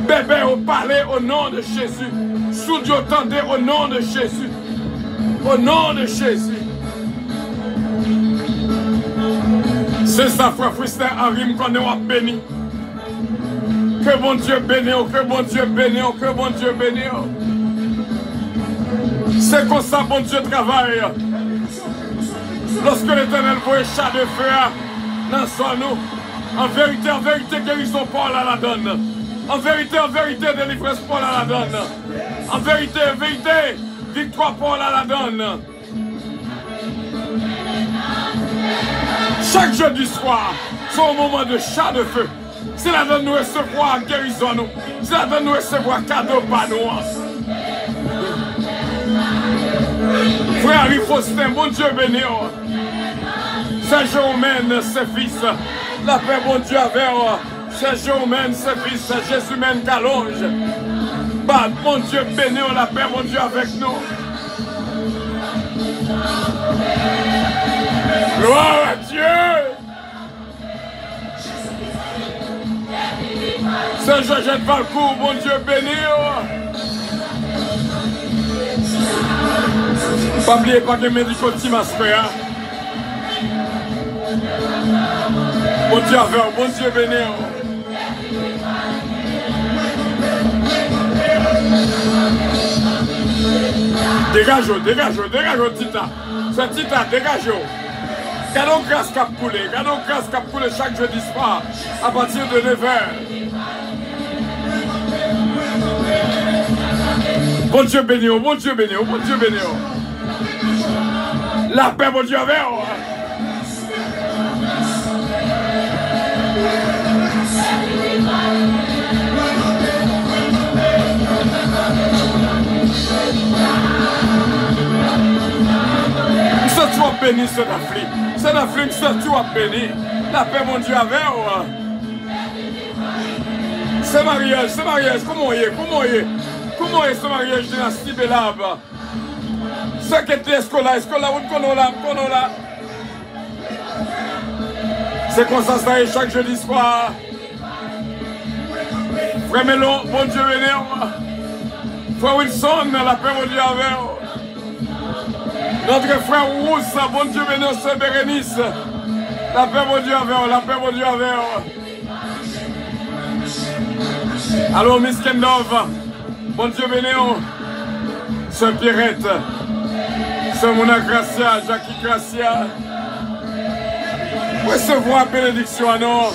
Bébé au palais au nom de Jésus. Studio tendez au nom de Jésus. Au nom de Jésus. C'est ça, frère Fristin Henri, qu'on est béni. Que bon Dieu bénisse, que bon Dieu bénisse, que bon Dieu bénisse. C'est comme ça, bon Dieu travaille. Lorsque l'Éternel voit un chat de feu dans son nous, en vérité, guérison Paul à la donne. En vérité, délivrance Paul à la donne. En vérité, victoire Paul à la donne. Chaque jeudi soir, c'est un moment de chat de feu. C'est là de nous recevoir guérison nous. C'est là de nous recevoir cadeau par nous. Frère Harry Faustin, bon Dieu béni. Saint Jérôme, ses fils. La paix, bon Dieu avec Saint Jérôme, ses fils. Jésus mène Calonge. Bah, bon Dieu béni, la paix, bon Dieu avec nous. Gloire à Dieu. Saint Georgette Valcourt, bon Dieu béni. Pas oublier pas que médicaux Timasquea. Bon Dieu avec, bon Dieu béni. Dégage, Tita. C'est Tita, dégage. Gardons grâce cap coulé chaque jeudi soir à partir de 9h. Bon Dieu béni, bon Dieu béni, bon Dieu béni. La paix, bon Dieu avec. Tu as béni cette Afrique. Cette Afrique, tu as béni. La paix, mon Dieu, avec. Ce mariage, comment est ce mariage dynastie Belab? Ce qui était Escola, Konola. C'est comme ça, ça est chaque jeudi soir. Frère Mélon, bon Dieu, béni. Frère Wilson, la paix, mon Dieu, avec. Notre frère Rousse, bon Dieu béni, c'est Bérénice. La paix, mon Dieu, avec. La paix, mon Dieu, avec. Allô, Miss Kendov. Bon Dieu béni. C'est Pierrette. C'est Mona Gracia, Jackie Gracia. Recevoir bénédiction à nous.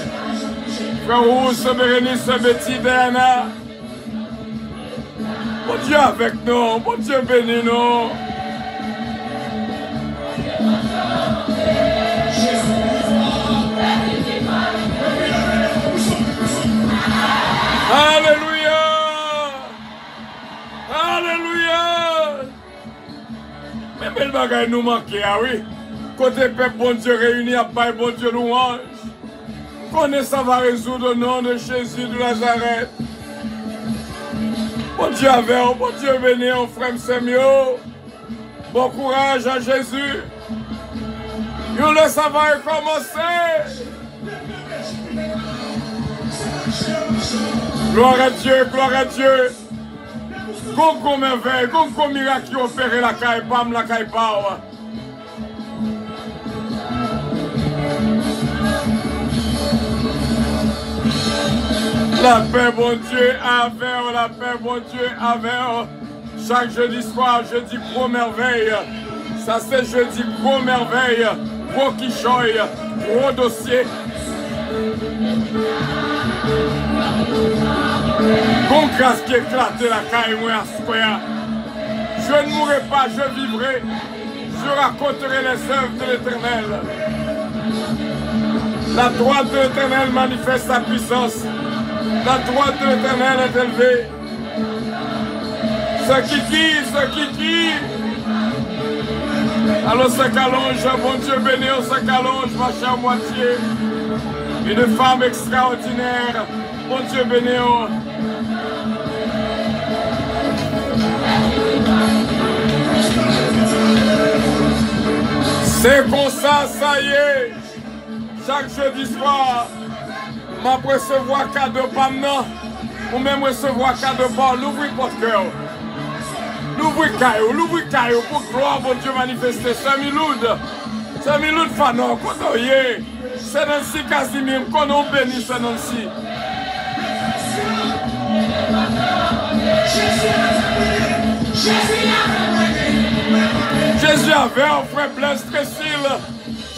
Frère Rousse, Bérénice, Betty, Diana. Bon Dieu avec nous. Bon Dieu béni nous. Alléluia! Alléluia! Mais belle bagaille nous manque, ah oui. Côté peuple, bon Dieu réuni à Paille, bon Dieu louange. Connais ça va résoudre au nom de Jésus de Nazareth. Bon Dieu avec, bon Dieu béni, on frère Samuel. Bon courage à Jésus. Nous le savons commencer. Gloire à Dieu, gloire à Dieu. Gongo merveille, gongo miracle qui opère la caille, pam la caille power. La paix, bon Dieu, avec, la paix, bon Dieu, avec. Chaque jeudi soir, jeudi gros merveille. Ça c'est jeudi gros merveille. Gros quichoy, gros dossier. Bon grâce qui éclate la caille, moi, à Square. Je ne mourrai pas, je vivrai. Je raconterai les œuvres de l'Éternel. La droite de l'Éternel manifeste sa puissance. La droite de l'Éternel est élevée. Ce qui crie. Alors ça qu'allonge, bon Dieu béni, ça qu'allonge, ma chère moitié. Une femme extraordinaire, bon Dieu béni. C'est comme ça y est. Chaque jeudi soir, m'a recevoir cadeau par nous, ou même recevoir cadeau par l'ouvrir votre cœur. L'ouvrir caillou pour gloire, bon Dieu manifester. Samiloud Fanon, quand y est, c'est Nancy Casimir, qu'on on bénit c'est Nancy. Jésus avait un frère Blaise Trésil.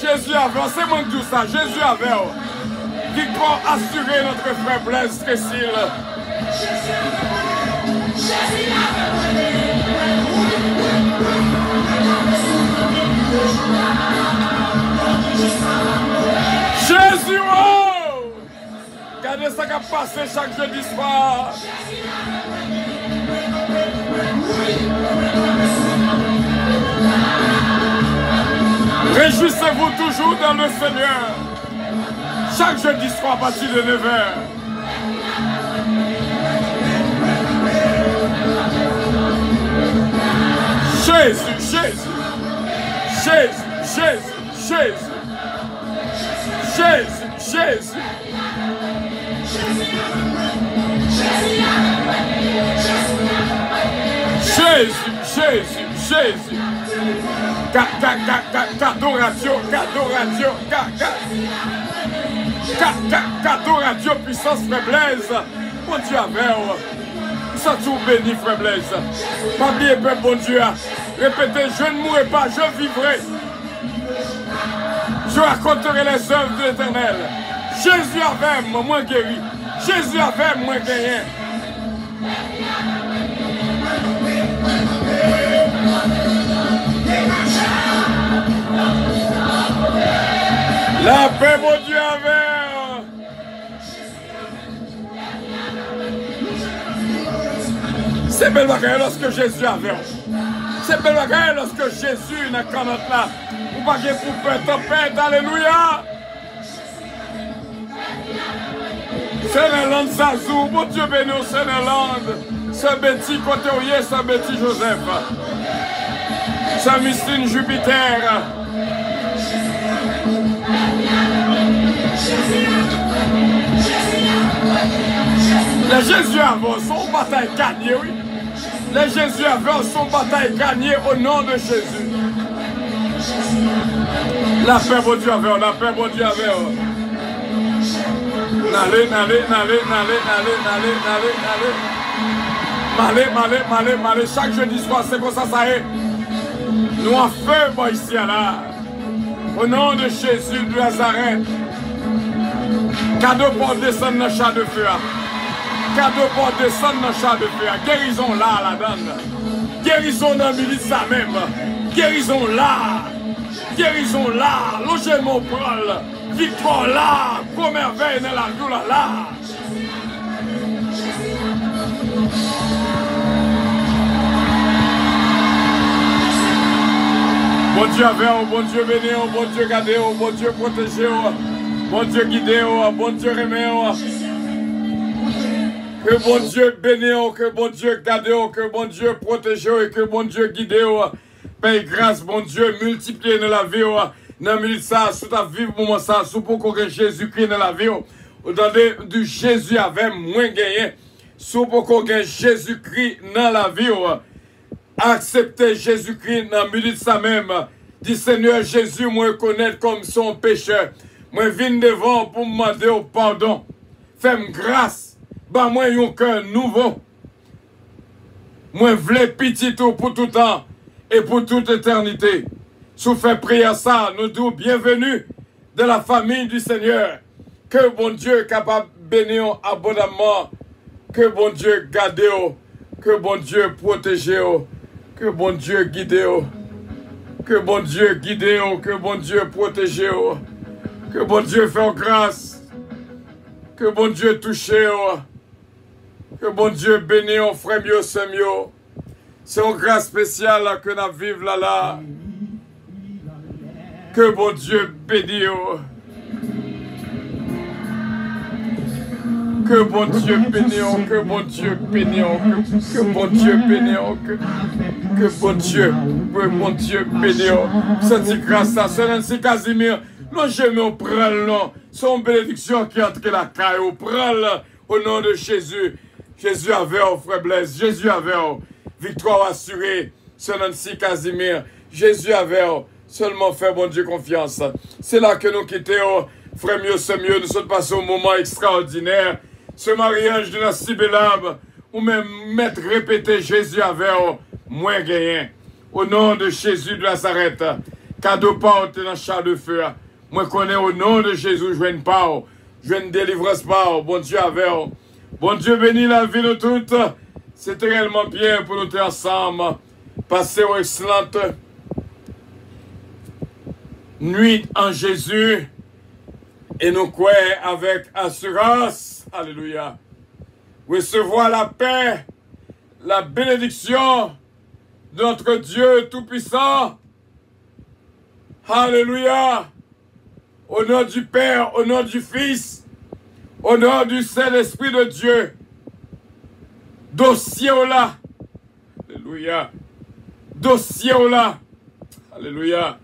Jésus avait, c'est moi tout ça, Jésus avait. Victoire assurée notre frère Blaise Trésil. Jésus, oh! Regardez ça qui a passé chaque jeudi soir. Réjouissez-vous toujours dans le Seigneur. Chaque jeudi soir à partir de 9h. Jésus, Jésus, Jésus, Jésus, Jésus, Jésus, Jésus. Jésus, Jésus, Jésus. Cadeau radio, puissance frère Blaise. Mon Dieu avec. Ça tout béni frère Blaise. Pas bien peuple bon Dieu. Répétez, je ne mourrai pas, je vivrai. Je raconterai les œuvres de l'Éternel. Jésus avec moi guéri. Jésus avec moi gagné. La paix, mon Dieu, avec. C'est belle bagaille lorsque Jésus avait. C'est belle bagaille lorsque Jésus n'a qu'un autre là. Vous pas pour peur, tempête, alléluia. C'est le land Zazou, mon Dieu béni, c'est le land. C'est Betty côté Oye, c'est Betty Joseph. C'est Mystine Jupiter. Les Jésus avant son bataille gagnée, oui. Les Jésus avant son bataille gagnée au nom de Jésus. La paix, mon Dieu, avec. La paix, mon Dieu, avec. N'allez. Chaque jeudi soir, c'est comme ça est. Nous en feu, moi, ici, là. Au nom de Jésus de Nazareth. Cadeau pour descendre dans le chat de feu. Cadeau pour descendre dans le chat de feu. Guérison là, la donne. Guérison dans le milice ça même. Guérison là. Guérison là. Logement prôle. Victoire là. Comme merveille dans la douleur là. Bon Dieu avec, bon Dieu béni, bon Dieu gardé, bon Dieu protégé, bon Dieu guidé, bon Dieu remet. Que bon Dieu béni, que bon Dieu gardé, que bon Dieu protégé et que bon Dieu guidé. Paye grâce, bon Dieu, multiplié dans la vie. Dans le ça, sous ta vie, moment ça, sous pour que Jésus-Christ dans la vie. Attendez, du Jésus avec moins gagné. Sous pour que Jésus-Christ dans la vie. Acceptez Jésus-Christ dans le milieu de ça même. Dis Seigneur Jésus, moi reconnaître comme son pécheur. Moi viens devant pour me demander au pardon. Fais-moi grâce. Bah moi un cœur nouveau. Moi v'lais pitié tout pour tout temps et pour toute éternité. Sous fait prière ça, nous disons bienvenue de la famille du Seigneur. Que bon Dieu capable de bénir abondamment. Que bon Dieu garde. Que bon Dieu protège. Que bon Dieu guide, que bon Dieu guide, que bon Dieu protège, que bon Dieu fait grâce, que bon Dieu touche, Que bon Dieu bénisse, on frère mieux, c'est mieux. C'est une grâce spéciale que nous vivons là. Que bon Dieu bénisse. Que bon Dieu bénisse, que bon Dieu bénisse, que bon Dieu bénisse, que bon Dieu bénisse. Cette grâce, c'est Nancy Casimir. Non, j'aime au prendre, non. Son bénédiction qui entre la caille, au prendre au nom de Jésus. Jésus avait, frère Blaise, Jésus avait, victoire assurée. C'est Nancy Casimir. Jésus avait, seulement fait bon Dieu confiance. C'est là que nous quittons, frère mieux, c'est mieux. Nous sommes passés au moment extraordinaire. Ce mariage de la Sibélab, ou même mettre répéter Jésus avait moins gagné. Au nom de Jésus de Nazareth, cadeau porte dans le char de feu. Moi connais au nom de Jésus, je ne pas, je ne délivrance pas. Bon Dieu avait. Bon Dieu bénit la vie de toutes. C'est réellement bien pour nous être ensemble. Passer aux excellentes nuit en Jésus. Et nous croyons avec assurance. Alléluia. Recevoir la paix, la bénédiction de notre Dieu Tout-Puissant. Alléluia. Au nom du Père, au nom du Fils, au nom du Saint-Esprit de Dieu. Dossier au là. Alléluia. Dossier au là. Alléluia.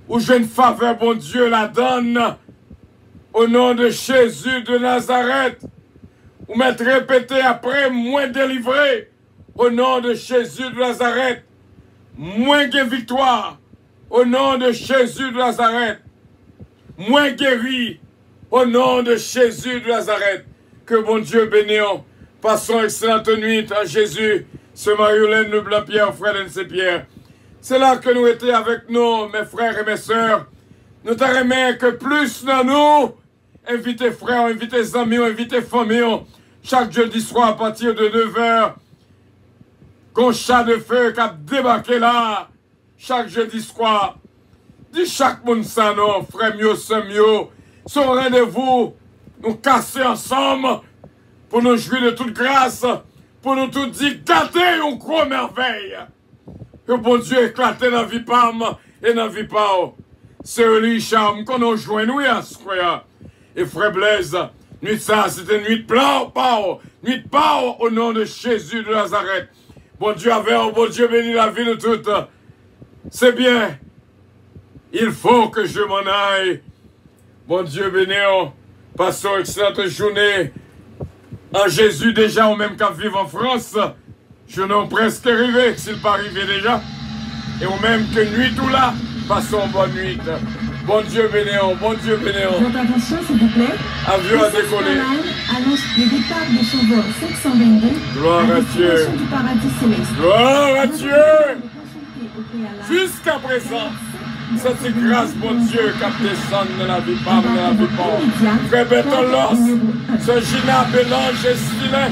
Où je une faveur, bon Dieu, la donne. Au nom de Jésus de Nazareth, ou m'être répété après, moins délivré. Au nom de Jésus de Nazareth, moins de victoire. Au nom de Jésus de Nazareth, moins guéri. Au nom de Jésus de Nazareth, que bon Dieu bénisse. Passons excellente nuit à Jésus. Ce Marie-Hélène Le Blanc-Pierre, frère N.C. C'est là que nous étions avec nous, mes frères et mes sœurs. Nous t'aimons que plus dans nous. Invitez frères, invitez amis, invitez familles. Chaque jeudi soir à partir de 9h. Qu'on chat de feu qui a débarqué là. Chaque jeudi soir. Dis chaque monde ça non, frère mieux, c'est mieux. Son rendez-vous, nous casser ensemble. Pour nous jouir de toute grâce. Pour nous tout dire, gâter une grosse merveille. Que bon Dieu éclate dans la vie Pam et dans la vie Pao. C'est lui charme qu'on a joint nous à ce croyant. Et frère Blaise, nuit ça, c'était nuit de plan, nuit de pao au nom de Jésus de Nazareth. Bon Dieu avait, bon Dieu bénit la vie de toutes. C'est bien. Il faut que je m'en aille. Bon Dieu bénit, passons excellente journée. En Jésus déjà, ou même qu'à vivre en France, je n'ai presque arrivé, s'il pas arrivé déjà. Et ou même que nuit tout là, passons bonne nuit. Bon Dieu bénéant, bon Dieu bénéant. Votre attention, s'il vous plaît. Avion à décoller. Annonce le départ de son vol 722. Gloire à Dieu. Du paradis céleste. Gloire à Dieu. Jusqu'à présent, cette grâce, bon Dieu, qui descend de la vie, pas de la vie, pas. Frère Bétolos, ce Gina Bélange est stylé.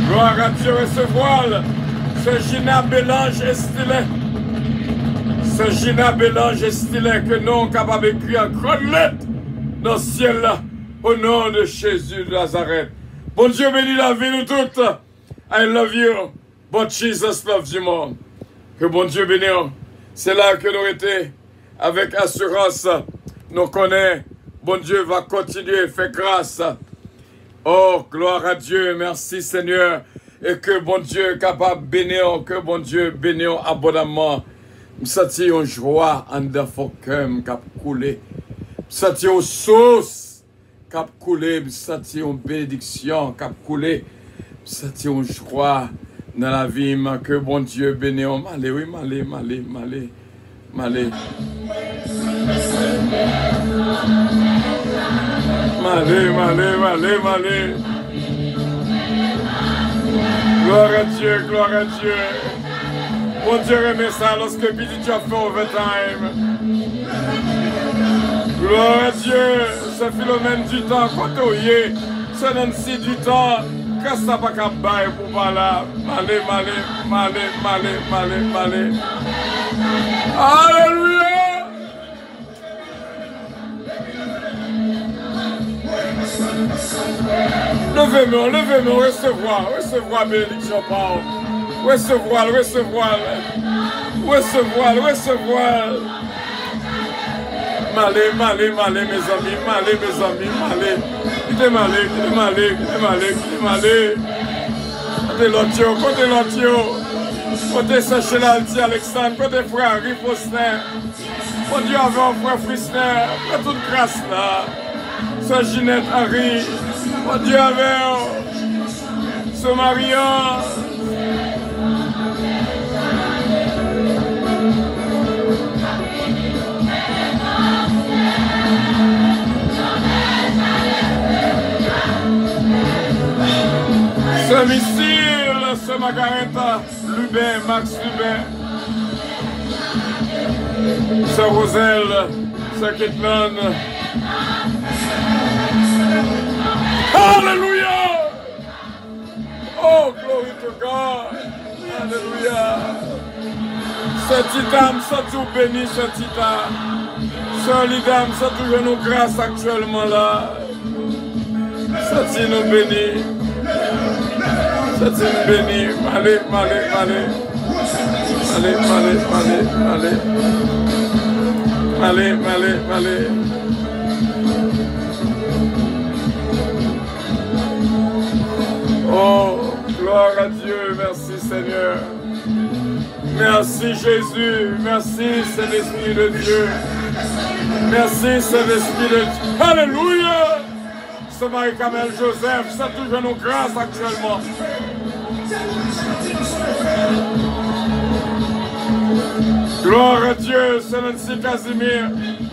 Gloire à Dieu et ce voile. Ce Gina Bélange est stylé. Ce Gina Bélange est stylé que nous capables d'écrire en grande lettre dans le ciel là, au nom de Jésus de Nazareth. Bon Dieu bénit la vie de toutes. I love you. But Jesus loves you more. Que bon Dieu bénisse. C'est là que nous étions avec assurance. Nous connaissons. Bon Dieu va continuer, faire grâce. Oh, gloire à Dieu. Merci Seigneur. Et que bon Dieu est capable de bénir. Que bon Dieu bénisse abondamment. Je sens une joie en dedans cœur qui a coulé. Je sens une sauce qui a coulé. Je sens une bénédiction qui a coulé. Je sens une joie dans la vie. Que bon Dieu bénisse. Malé, oui, malé, malé, malé, malé. Malé, malé, malé, malé. Gloire à Dieu, gloire à Dieu. Bon Dieu remet ça lorsque Billy tu as fait overtime. Gloire à Dieu. C'est Philomène du temps. Quand tu es, c'est Nancy du temps. Qu'est-ce que ça va qu'à bailler pour voilà. Malé, malé, malé, malé, malé, malé. Alléluia. Levez-moi, recevoir bénédiction, Paul. Recevoir. Malé, mes amis. Quittez malé. Côté l'autre. Côté Saint-Chéral, Alexandre, côté frère Henri Faustin. Mon Dieu, avec un frère Frisner, pour toute grâce là. Sœur Ginette Henri. Mon Dieu, avec ce Marion. Ce Missile, ce Margareta Lubin, Max Lubin. Ce Roselle, ce Kitlan. Alléluia! Oh, glory to God! Alléluia! Ce titan, ce tout béni, ce titan. Ce lidam, ce toujours nous grâce actuellement là. Ce titan nous béni. Ce titan béni. Allez. Oh, gloire à Dieu, merci Seigneur. Merci Jésus, merci Saint-Esprit de Dieu. Merci Saint-Esprit de Dieu. Alléluia! Ce Marie-Camille Joseph, ça toujours nos grâces actuellement. Gloire à Dieu, c'est Nancy Casimir,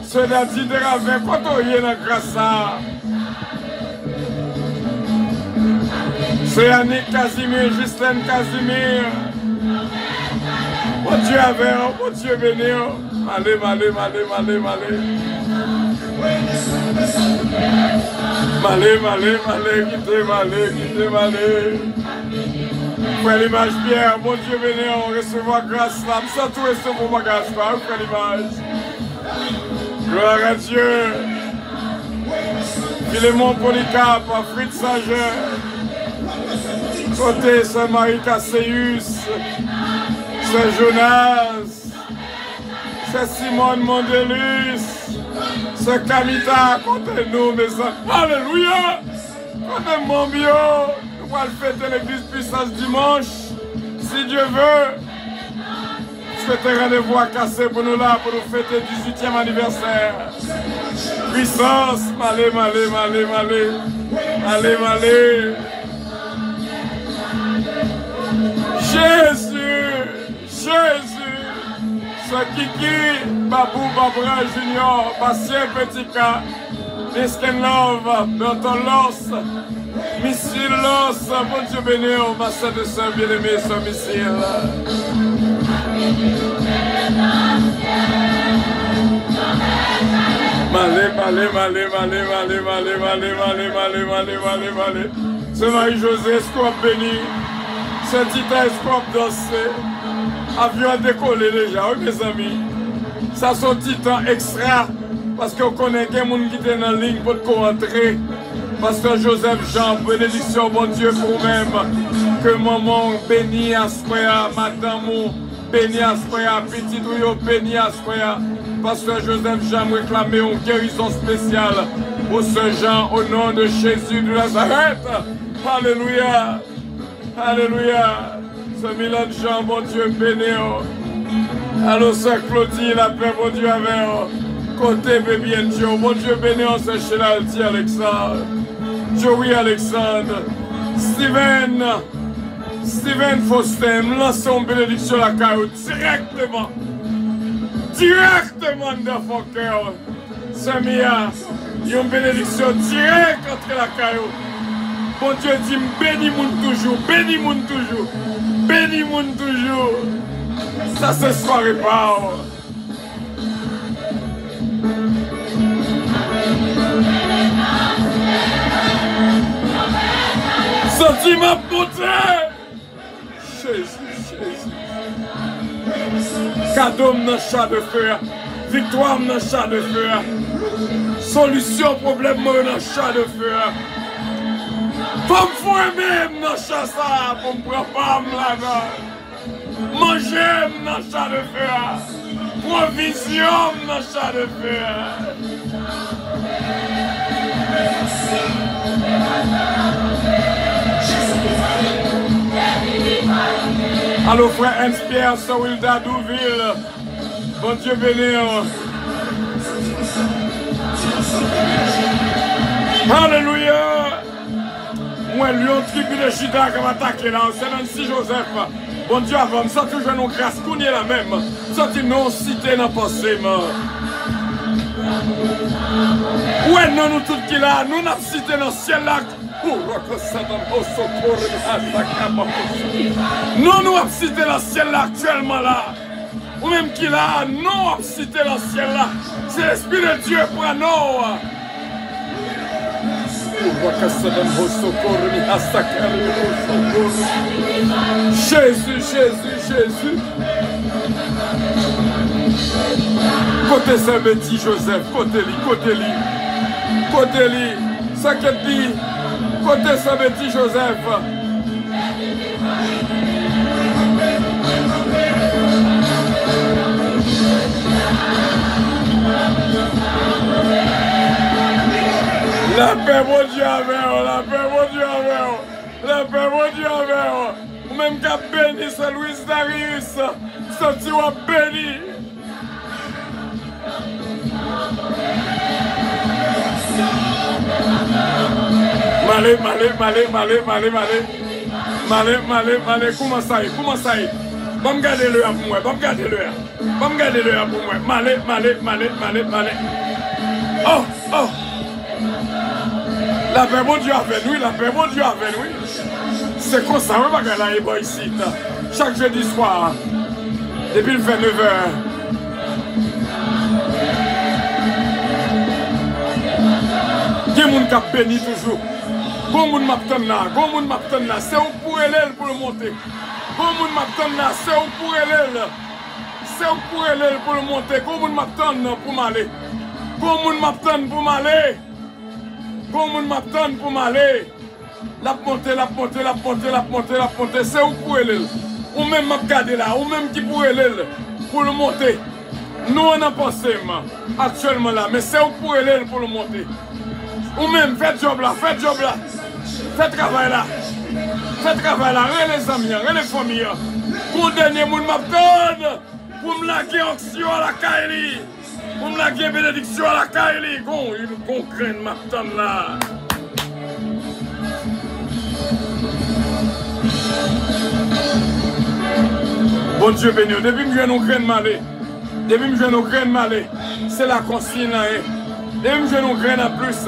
c'est Nadine de Ravin, quand on y est dans grâce à. C'est Yannick Casimir, Justine Casimir. Mon Dieu avec, mon Dieu béni. Allez. Quittez. Frère l'image Pierre, mon Dieu béni, on recevra grâce là. Ça tout recevoir ma grâce là, frère l'image. Gloire à Dieu. Philémon Polycarpe, Fritz Sager. Côté Saint-Marie Casséus, Saint-Jonas, Saint-Simon Mondelus, Saint-Camita, côté nous, mes amis. Alléluia! Côté mon bio, nous allons fêter l'église puissance dimanche, si Dieu veut. Souhaitez rendez-vous à Cassé pour nous là, pour nous fêter le 18e anniversaire. Puissance, allez. Jésus, ce Kiki, Babou Babra Junior, Bastien Petika, Misken Love, Berton Loss, Missile Loss, bon Dieu béni, ma sœur de soeur bien-aimée, ce missile. Malé. Ce Marie-Josée, Escope béni. Ce titan Escope dansé. Avion décollé déjà, oui mes amis. Ça c'est titan extra. Parce qu'on connaît qu'il y a des gens qui sont en ligne pour rentrer. Pasteur Joseph Jean, bénédiction, bon Dieu, pour vous-même. Que maman béni à Soya, madame béni à Soya, petit Rio béni à Soya. Pasteur Joseph Jean réclame une guérison spéciale pour ce Jean au nom de Jésus de Nazareth. Alléluia. Ce Milan Jean, bon Dieu, béni. Allô, sœur Claudine, la paix, bon Dieu, avec. Côté bébé Joe, bon Dieu béni, on se chez l'Alti Alexandre, Joey Alexandre, Steven Faustin, lançons une bénédiction à la caillou directement dans ton cœur. Samia, une bénédiction directe entre la caillou. Bon Dieu dit, bénis moun toujours. Ça se soirée pas. Sentiment monté. Jésus. Cadeau dans chat de feu. Victoire dans chat de feu. Solution problème dans chat de feu. Pour me faire même dans le chat ça, pour me prendre femme là-dedans. Manger dans le chat de feu. Provision dans le chat de feu. Allô frère Hans-Pierre, Sawilda Douville. Bon Dieu béni. Alléluia. Moi, lion tribu de Juda qui va attaquer là, c'est Nancy Joseph. Bon Dieu avant, ça toujours nos grâces, qu'on y est la même. Ça tu non cité dans le passé. Ouais, non, nous tous qui là, nous n'avons cité dans le ciel là. Non, nous avons cité dans le ciel là actuellement là. Ou même qui là, nous avons cité dans le ciel là. C'est l'Esprit de Dieu pour nous. Jésus, Jésus, Jésus. Côté Saint-Béti, Joseph, côté-li. Côté-li, ça qu'elle dit. Côté Saint-Béti, Joseph. La paix, mon Dieu, avec la paix, mon Dieu, avec la paix, mon Dieu, avec ou même qu'à béni, c'est Louis Darius, ça tu vas béni. Malé, comment ça y est, Bon me garder le pour moi, bon me garder le pour moi, malé. Oh. La paix, mon Dieu, avec nous, C'est comme ça, on va regarder là, ici. Chaque jeudi soir, depuis le 29h. Il y a des gens qui bénissent toujours. Bon moun m'attend là, c'est où pour elle pour le monter. Bon moun m'attend là, c'est où pour elle. C'est où pour elle pour le monter. Bon moun m'attend pour m'aller. Bon moun m'attend pour m'aller. Bon moun m'attend pour m'aller. La montée. C'est où pour elle. Ou même m'a regardé là, ou même qui pour elle pour le monter. Nous on a pensé actuellement là, mais c'est où pour elle pour le monter. Ou même faites job là. Faites travail là, les amis, les familles. Pour dernier monde m'attendre, pour me laguer onction à la Kaili, pour me laguer bénédiction à la Kaili. Une concrète m'attendre là. Bon Dieu béni, depuis que je nous graine malé, c'est la consigne là. Depuis que je nous graine à plus.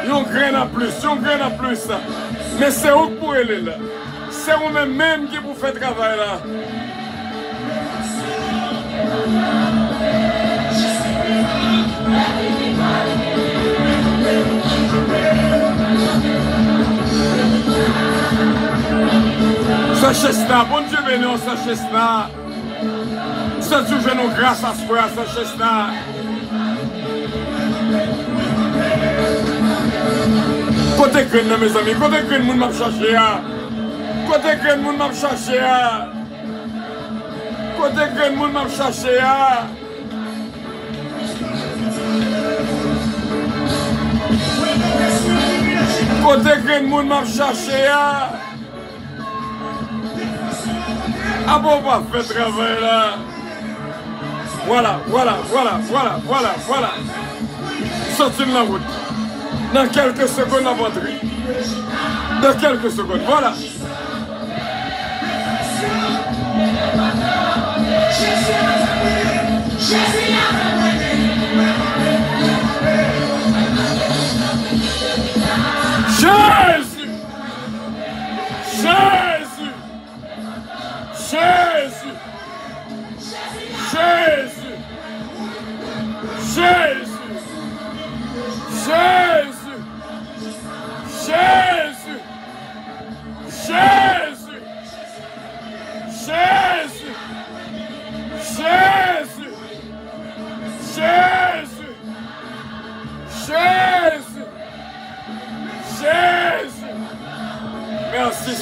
Yon graine en plus. Mais c'est où pour elle là? C'est vous-même qui vous faites travail là. Sachesna, bon Dieu béni, Sachesna. Ça toujours nous grâce à ce frère, Sachesna. Côté graine, mes amis, côté graine, moun m'a cherché. Côté graine, moun m'a cherché. Côté graine, moun m'a cherché. Côté graine, moun m'a cherché. Ah bon, on va faire travail là. Voilà. Sortez de la route. Dans quelques secondes, la batterie. Dans quelques secondes, voilà. Jésus!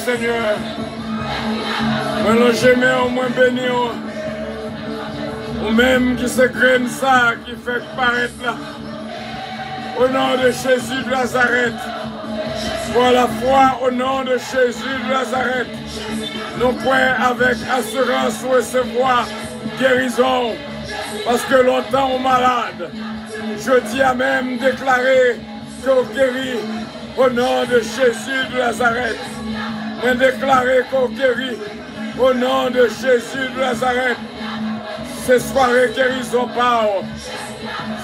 Seigneur. Mélangez mais au moins béni. Ou même qui se graine ça, qui fait paraître là. Au nom de Jésus de Nazareth. Pour la foi au nom de Jésus de Nazareth. Nous croyons avec assurance recevoir guérison. Parce que longtemps on malade. Je dis à même déclarer qu'on guérit au nom de Jésus de Nazareth. Mais déclarer qu'on guérit au nom de Jésus de Nazareth. Ce soirée guérison par.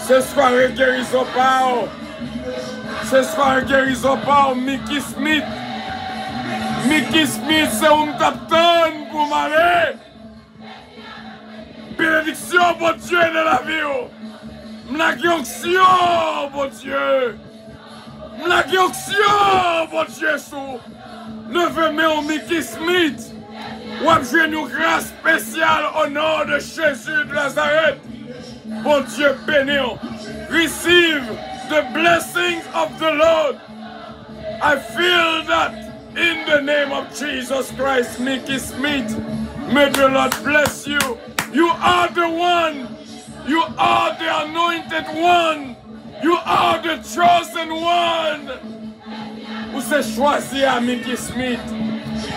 Ce soirée guérison par. Ce soir guérison par Mickey Smith. Mickey Smith, c'est un capitaine pour m'aller. Bénédiction, bon Dieu, dans la vie. M'laguionction, bon Dieu. M'laguionction, bon Dieu, sous. Neveu mai Mickey Smith. Ou avez une grâce spéciale au nom de Jésus de Nazareth. Bon Dieu, béni. Receive the blessings of the Lord. I feel that in the name of Jesus Christ, Mickey Smith. May the Lord bless you. You are the one. You are the anointed one. You are the chosen one. Vous êtes choisi à Mickey Smith.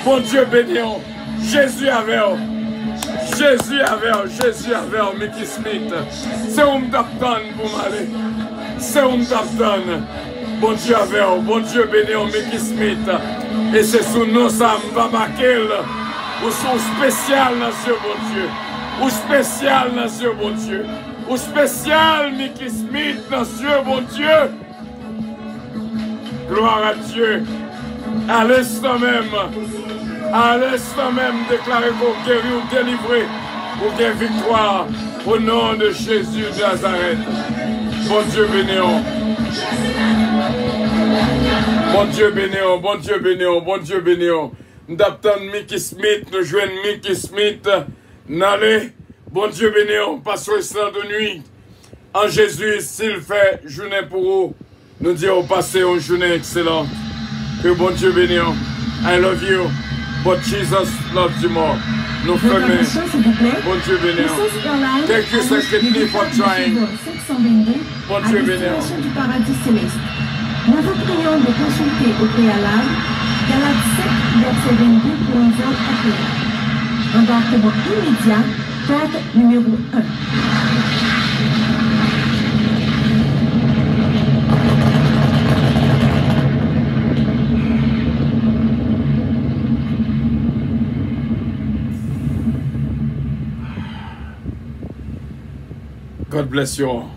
Bon Dieu béni. Jésus avait. Jésus avait. Jésus avait Mickey Smith. C'est un capitaine pour m'aller. C'est un capitaine. Bon Dieu avec. Bon Dieu béni Mickey Smith. Et c'est sous nous ça va marquer. Ou son spécial dans ce bon Dieu. Ou spécial dans ce bon Dieu. Ou spécial Mickey Smith dans ce bon Dieu. Gloire à Dieu. À l'instant même. À l'instant même, déclarer qu'on guérit ou délivré pour qu'il y ait victoire au nom de Jésus de Nazareth. Bon Dieu bénéant. Bon Dieu bénéant, bon Dieu bénéant, bon Dieu bénéant. Nous attendons Mickey Smith, nous jouons Mickey Smith. N'allez, bon Dieu bénéant, passons ce de nuit. En Jésus, s'il fait journée pour vous, nous disons passer une journée excellente. Que bon Dieu bénéant. I love you. But Jesus loves you more. Nous fermons. Bon Dieu bénéant. Thank you, Saint-Kitty, for trying. Bon Dieu bénéant. Du paradis céleste. Nous vous prions de consulter au préalable Galates 7, verset 22 pour un vote appel. Embarquement immédiat, code numéro 1. God bless you all.